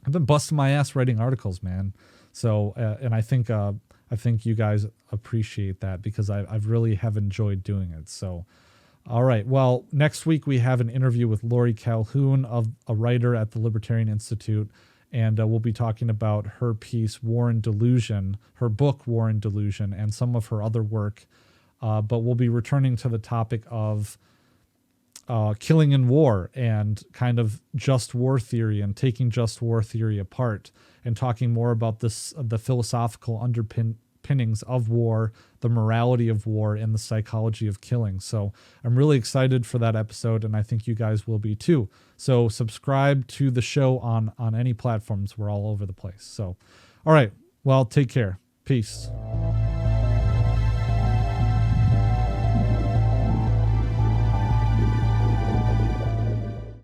been busting my ass writing articles, man. So, and I think you guys appreciate that because I really have enjoyed doing it. So, all right. Well, next week we have an interview with Lori Calhoun, a writer at the Libertarian Institute, and we'll be talking about her piece, War and Delusion, her book, War and Delusion, and some of her other work. But we'll be returning to the topic of killing in war and kind of just war theory and taking just war theory apart and talking more about the philosophical underpinnings of war, the morality of war, and the psychology of killing. So I'm really excited for that episode, and I think you guys will be too. So subscribe to the show on any platforms. We're all over the place. So, all right. Well, take care. Peace.